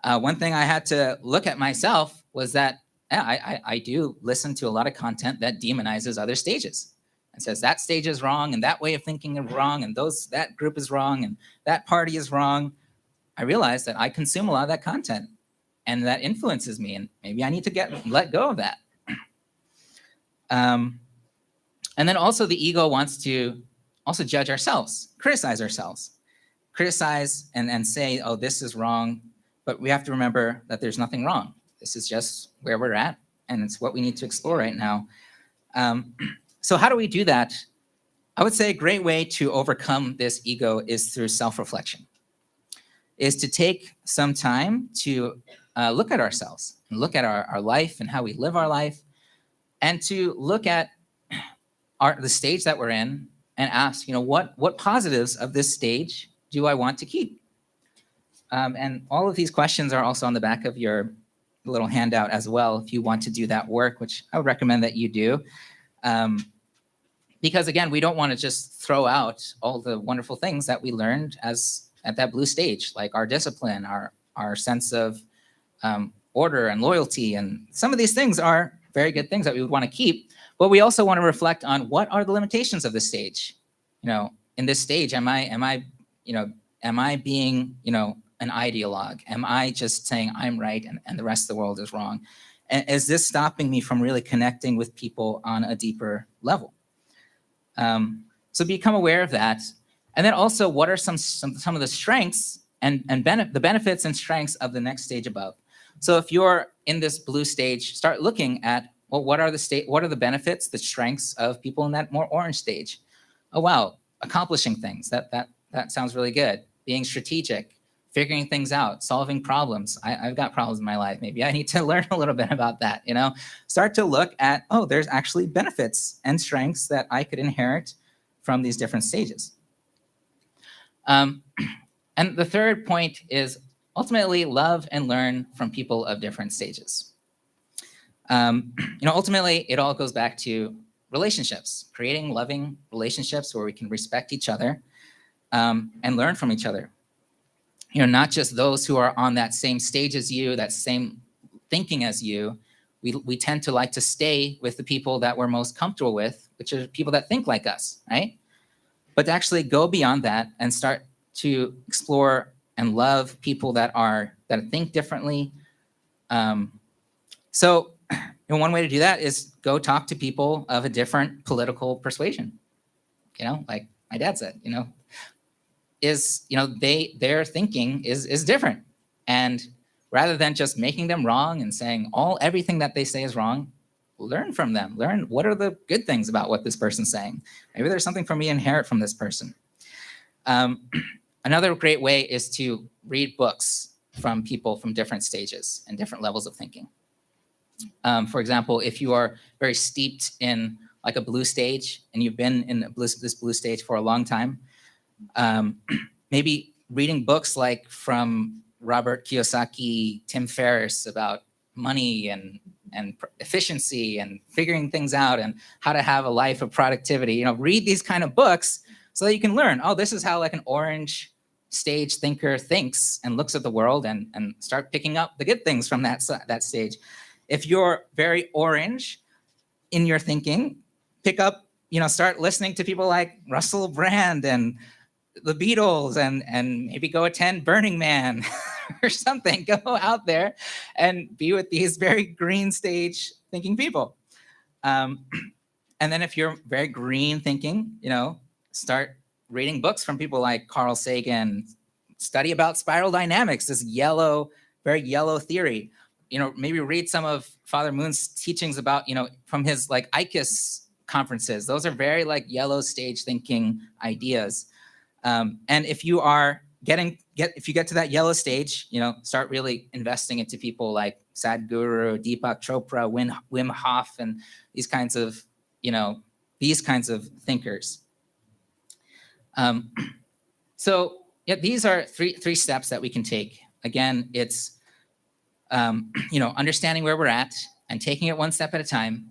One thing I had to look at myself was that yeah, I do listen to a lot of content that demonizes other stages and says that stage is wrong and that way of thinking is wrong and that group is wrong and that party is wrong. I realize that I consume a lot of that content and that influences me, and maybe I need to let go of that. And then also the ego wants to also judge ourselves, criticize ourselves, criticize and say, oh, this is wrong. But we have to remember that there's nothing wrong. This is just where we're at, and it's what we need to explore right now. So how do we do that? I would say a great way to overcome this ego is through self-reflection, is to take some time to look at ourselves, and look at our life and how we live our life, and to look at the stage that we're in and ask, what positives of this stage do I want to keep? And all of these questions are also on the back of your little handout as well, if you want to do that work, which I would recommend that you do. Because again, we don't want to just throw out all the wonderful things that we learned at that blue stage, like our discipline, our sense of order and loyalty. And some of these things are very good things that we would want to keep, but we also want to reflect on what are the limitations of this stage. In this stage, am I being, an ideologue? Am I just saying I'm right and the rest of the world is wrong? And is this stopping me from really connecting with people on a deeper level? So become aware of that. And then also, what are some of the strengths and the benefits and strengths of the next stage above? So if you're in this blue stage, start looking at, well, what are the benefits, the strengths of people in that more orange stage? Oh, wow, accomplishing things. That sounds really good. Being strategic, figuring things out, solving problems. I've got problems in my life. Maybe I need to learn a little bit about that. Start to look at, oh, there's actually benefits and strengths that I could inherit from these different stages. And the third point is ultimately love and learn from people of different stages. Ultimately, it all goes back to relationships, creating loving relationships where we can respect each other and learn from each other. Not just those who are on that same stage as you, that same thinking as you. We tend to like to stay with the people that we're most comfortable with, which are people that think like us, right? But to actually go beyond that and start to explore and love people that think differently. So one way to do that is go talk to people of a different political persuasion. Like my dad said, their thinking is different. And rather than just making them wrong and saying everything that they say is wrong, learn from them. Learn what are the good things about what this person's saying. Maybe there's something for me to inherit from this person. Another great way is to read books from people from different stages and different levels of thinking. For example, if you are very steeped in like a blue stage and you've been in this blue stage for a long time, maybe reading books like from Robert Kiyosaki, Tim Ferriss about money and efficiency and figuring things out and how to have a life of productivity. Read these kind of books so that you can learn, this is how like an orange stage thinker thinks and looks at the world, and start picking up the good things from that stage. If you're very orange in your thinking, pick up, start listening to people like Russell Brand and the Beatles and maybe go attend Burning Man or something. Go out there and be with these very green stage thinking people. And then if you're very green thinking, start reading books from people like Carl Sagan, study about spiral dynamics, this very yellow theory. Maybe read some of Father Moon's teachings about, from his like ICUS conferences. Those are very like yellow stage thinking ideas. And if you get to that yellow stage, start really investing into people like Sadhguru, Deepak Chopra, Wim Hof, and these kinds of thinkers. So yeah, these are three steps that we can take. Again, it's understanding where we're at and taking it one step at a time.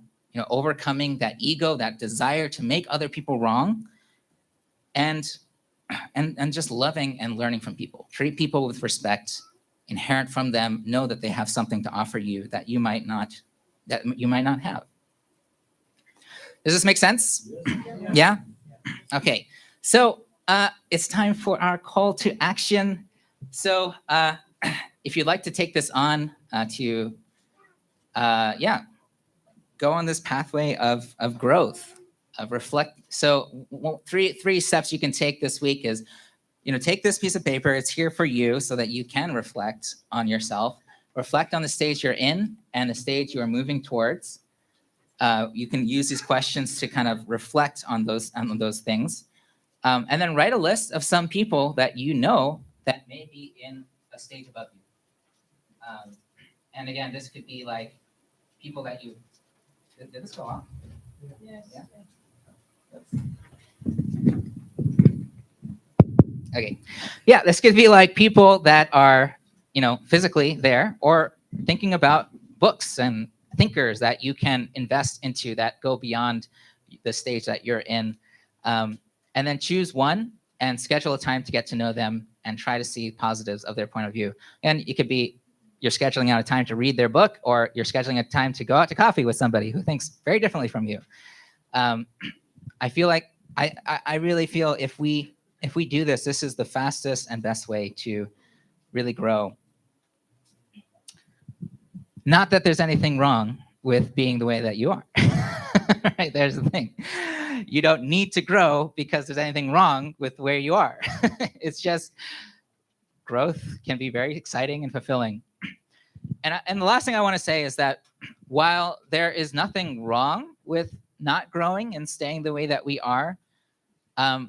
Overcoming that ego, that desire to make other people wrong, and just loving and learning from people. Treat people with respect, inherent from them, know that they have something to offer you that you might not that you might not have. Does this make sense? Yeah? Okay. So it's time for our call to action. So if you'd like to take this on to, go on this pathway of growth, of reflect. So three steps you can take this week is, take this piece of paper. It's here for you so that you can reflect on yourself, reflect on the stage you're in and the stage you are moving towards. You can use these questions to kind of reflect on those things. And then write a list of some people that you know that may be in a stage above you. And again, this could be like people that you, did this go off? Yes. Yeah. Okay. Yeah, this could be like people that are, physically there, or thinking about books and thinkers that you can invest into that go beyond the stage that you're in. And then choose one and schedule a time to get to know them and try to see positives of their point of view. And it could be you're scheduling out a time to read their book, or you're scheduling a time to go out to coffee with somebody who thinks very differently from you. I feel like I really feel if we do this, this is the fastest and best way to really grow. Not that there's anything wrong with being the way that you are. Right, there's the thing. You don't need to grow because there's anything wrong with where you are. It's just growth can be very exciting and fulfilling. And the last thing I want to say is that while there is nothing wrong with not growing and staying the way that we are,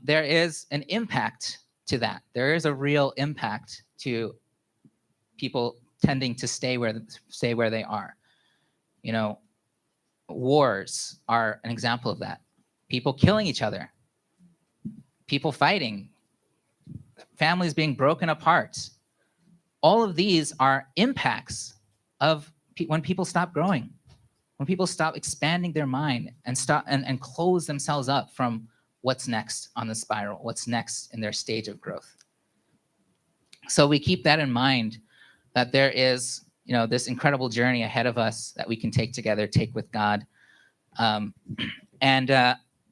there is an impact to that. There is a real impact to people tending to stay where they are. Wars are an example of that. People killing each other, people fighting, families being broken apart. All of these are impacts of when people stop growing, when people stop expanding their mind and stop and close themselves up from what's next on the spiral, what's next in their stage of growth. So we keep that in mind, that there is, this incredible journey ahead of us that we can take together, take with God.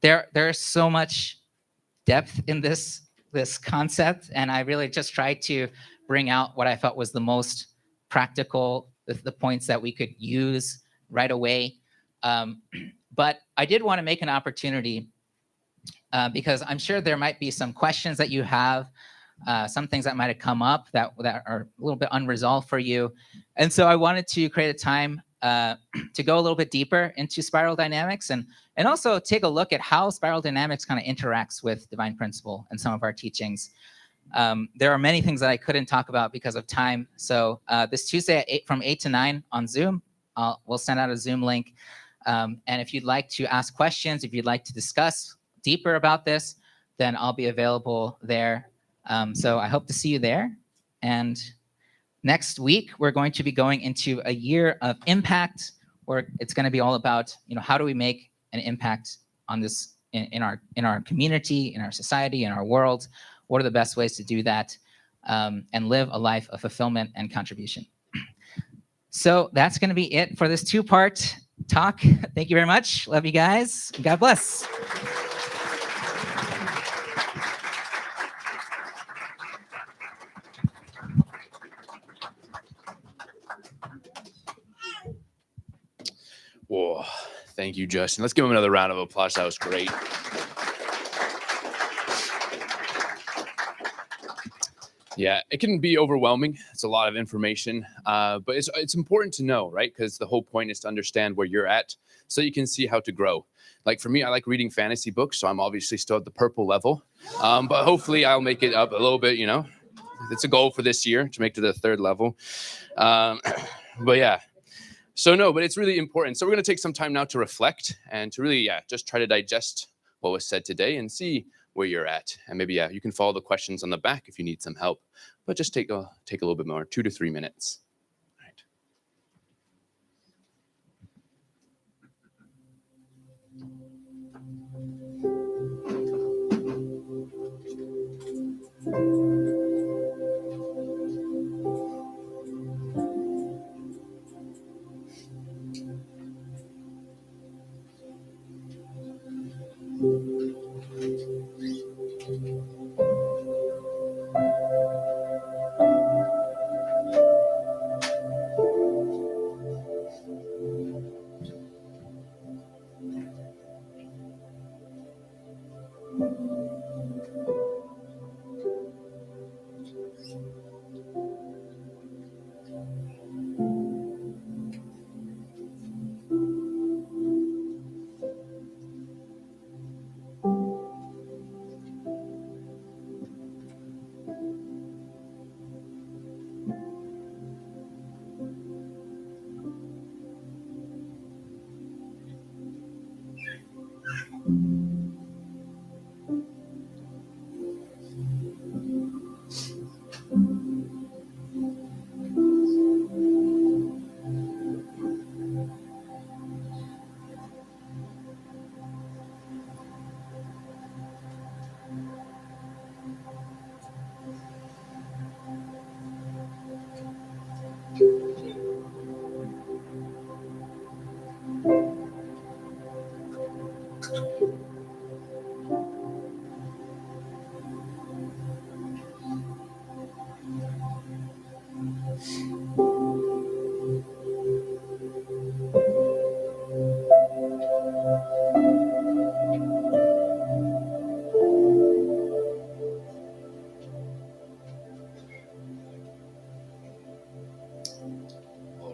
There is so much depth in this concept, and I really just tried to bring out what I thought was the most practical, the points that we could use right away. But I did want to make an opportunity because I'm sure there might be some questions that you have, some things that might have come up that are a little bit unresolved for you. And so I wanted to create a time to go a little bit deeper into spiral dynamics and also take a look at how spiral dynamics kind of interacts with divine principle and some of our teachings. There are many things that I couldn't talk about because of time. So this Tuesday from 8 to 9 on Zoom, we'll send out a Zoom link. And if you'd like to ask questions, if you'd like to discuss deeper about this, then I'll be available there. So I hope to see you there. And next week, we're going to be going into a year of impact, where it's going to be all about, how do we make an impact on this in our community, in our society, in our world? What are the best ways to do that and live a life of fulfillment and contribution? So that's going to be it for this 2-part talk. Thank you very much. Love you guys. God bless. Whoa, thank you, Justin. Let's give him another round of applause. That was great. Yeah, it can be overwhelming. It's a lot of information, but it's important to know, right? Because the whole point is to understand where you're at so you can see how to grow. Like for me, I like reading fantasy books, so I'm obviously still at the purple level, but hopefully I'll make it up a little bit, It's a goal for this year to make to the 3rd level. But yeah. But it's really important. So we're going to take some time now to reflect and to really, just try to digest what was said today and see where you're at. And maybe, you can follow the questions on the back if you need some help. But just take a little bit more, 2 to 3 minutes. All right.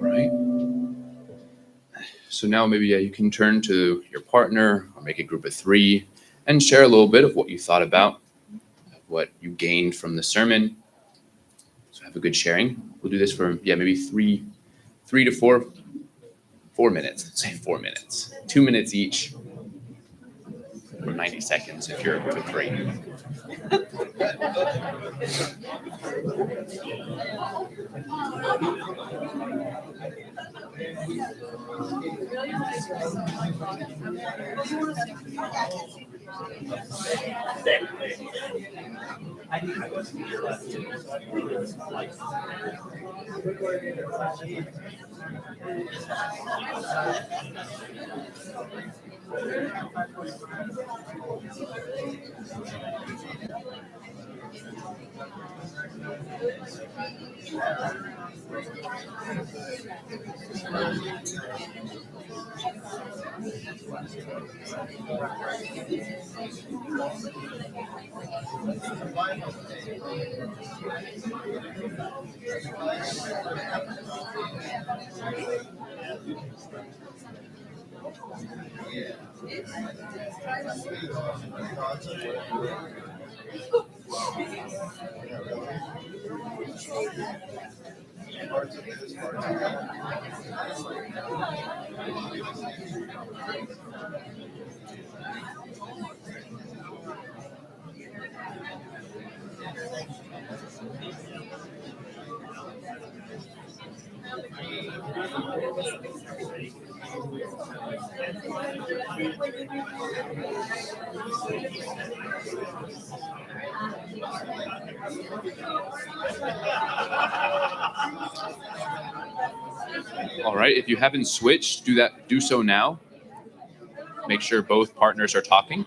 All right. So now maybe you can turn to your partner or make a group of 3 and share a little bit of what you thought about, what you gained from the sermon. So have a good sharing. We'll do this for maybe 3 to 4 minutes. Let's say 4 minutes. 2 minutes each. Or 90 seconds if you're a group of 3. All right, if you haven't switched, do so now. Make sure both partners are talking.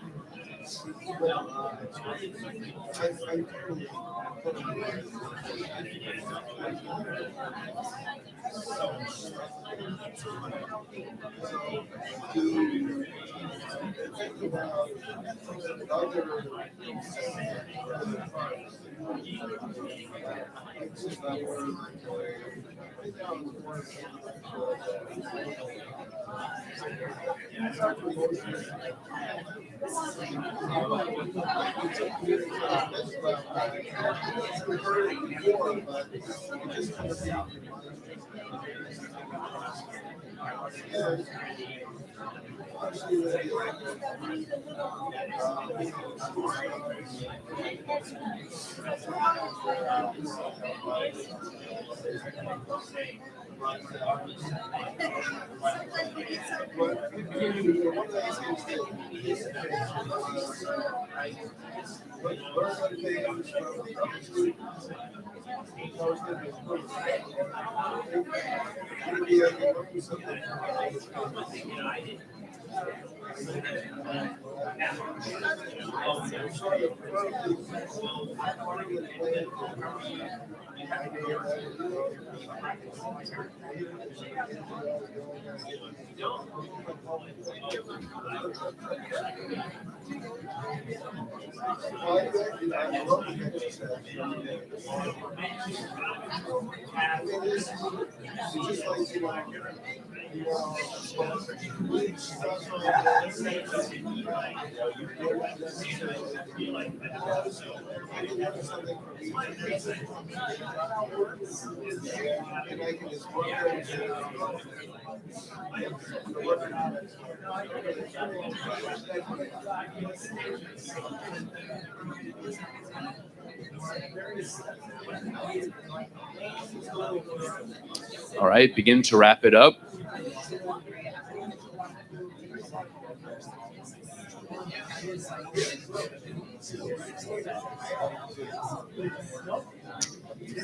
All right, begin to wrap it up.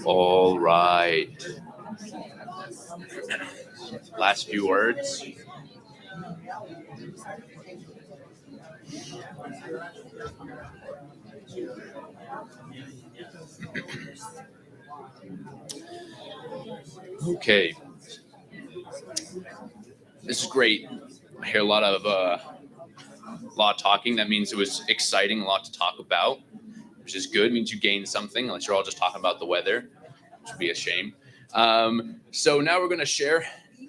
All right. Last few words. Okay. This is great. I hear a lot of talking. That means it was exciting, a lot to talk about, which is good. It means you gained something, unless you're all just talking about the weather, which would be a shame. So now we're going to share.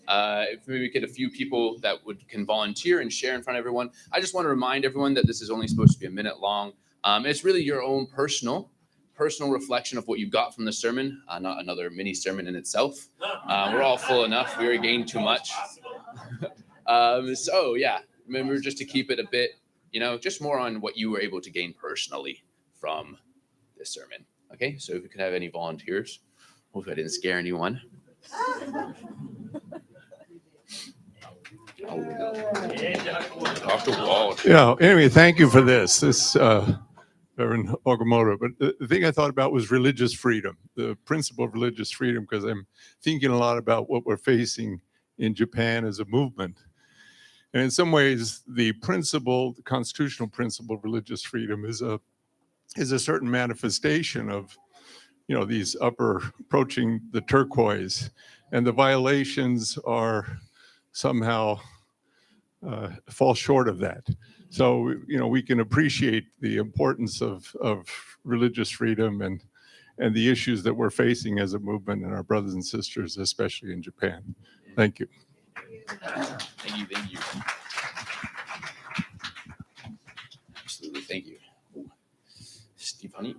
If maybe we get a few people that can volunteer and share in front of everyone. I just want to remind everyone that this is only supposed to be a minute long. It's really your own personal reflection of what you got from the sermon, not another mini sermon in itself. We're all full enough. We already gained too much. So yeah, remember just to keep it a bit, just more on what you were able to gain personally from this sermon. Okay, so if we could have any volunteers. Hope I didn't scare anyone. Dr. Wald. Yeah. Anyway, thank you for this, Reverend Okamoto. But the thing I thought about was religious freedom, the principle of religious freedom, because I'm thinking a lot about what we're facing in Japan as a movement. And in some ways, the constitutional principle of religious freedom is a certain manifestation of, these approaching the turquoise, and the violations are somehow fall short of that. So, we can appreciate the importance of religious freedom and the issues that we're facing as a movement and our brothers and sisters, especially in Japan. Thank you. Thank you. Absolutely, thank you. Stefani.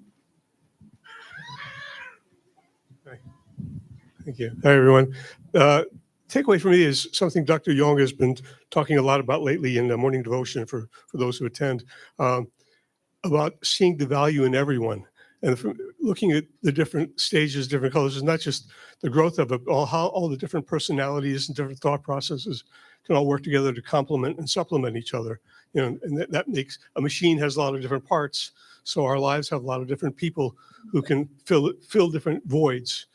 Thank you. Hi, everyone. Takeaway for me is something Dr. Yong has been talking a lot about lately in the morning devotion for those who attend, about seeing the value in everyone. And looking at the different stages, different colors, is not just the growth of it, how all the different personalities and different thought processes can all work together to complement and supplement each other. And that makes a machine has a lot of different parts. So our lives have a lot of different people who can fill different voids.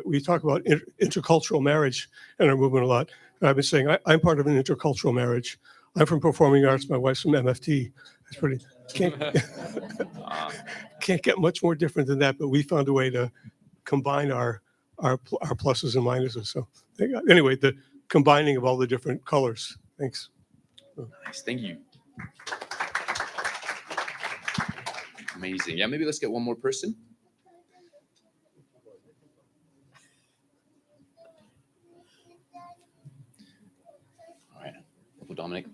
We talk about intercultural marriage in our movement a lot. And I've been saying I'm part of an intercultural marriage. I'm from performing arts. My wife's from MFT. It's pretty can't get much more different than that. But we found a way to combine our pluses and minuses. So anyway, the combining of all the different colors. Thanks. Nice. Thank you. Amazing. Yeah, maybe let's get one more person. All right. Uncle Dominic.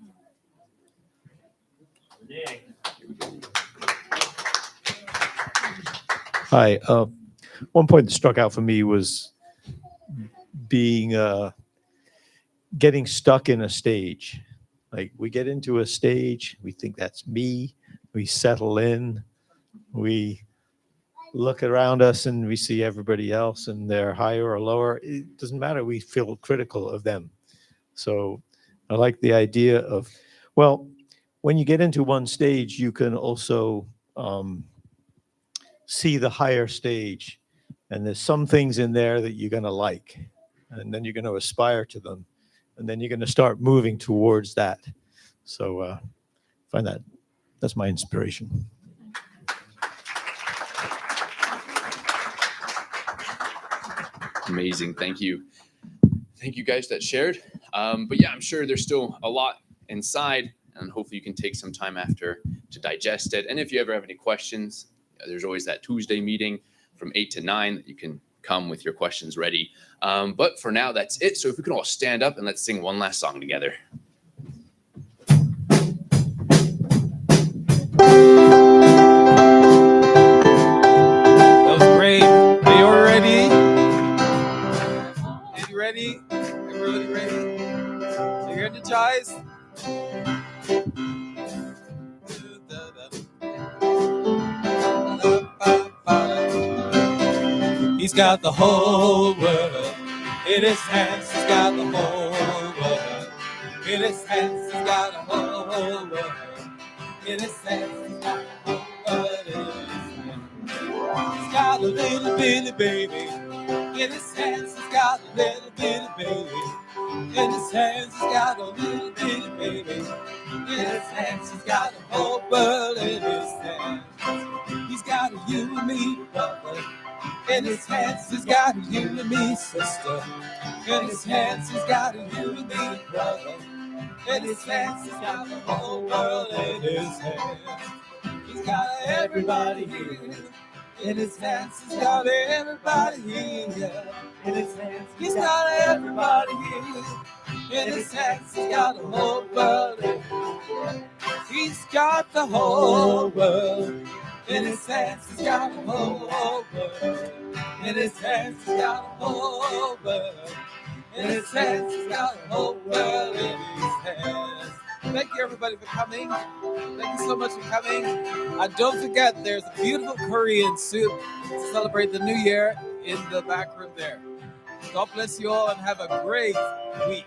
Hi. One point that struck out for me was getting stuck in a stage. Like we get into a stage, we think that's me, we settle in, we look around us and we see everybody else and they're higher or lower. It doesn't matter. We feel critical of them. So I like the idea of, well, when you get into one stage, you can also see the higher stage. And there's some things in there that you're going to like. And then you're going to aspire to them. And then you're going to start moving towards that. So I find that's my inspiration. Amazing. Thank you. Thank you guys that shared. But yeah, I'm sure there's still a lot inside, and hopefully you can take some time after to digest it. And if you ever have any questions, there's always that Tuesday meeting from 8 to 9 that you can come with your questions ready. But for now, that's it. So if we can all stand up and let's sing one last song together. That was great. Are you all ready? Are you ready? Everybody ready? Are you energized? He's got the whole world in his hands. He's got the whole world in his hands. He's got the whole world in his hands. He's got the whole world in his hands. He's got a little bitty baby in his hands. He's got a little bitty baby in his hands. He's got a little bitty baby in his hands. He's got the whole world in his hands. He's got a you and me, brother. In his hands, he's got a you and me, sister. In his hands, he's got a you and me, brother. In his hands, he's got the whole world in his hands. He's got everybody here. In his hands, he's got everybody here. In his hands, He's got everybody here. In his hands, he's got the whole world. He's got the whole world. In his hands, he's got the whole world. In his hands, he's got the whole world. In his hands, he's got the whole world in his hands. Thank you, everybody, for coming. Thank you so much for coming. Don't forget, there's a beautiful Korean soup to celebrate the new year in the back room there. God bless you all and have a great week.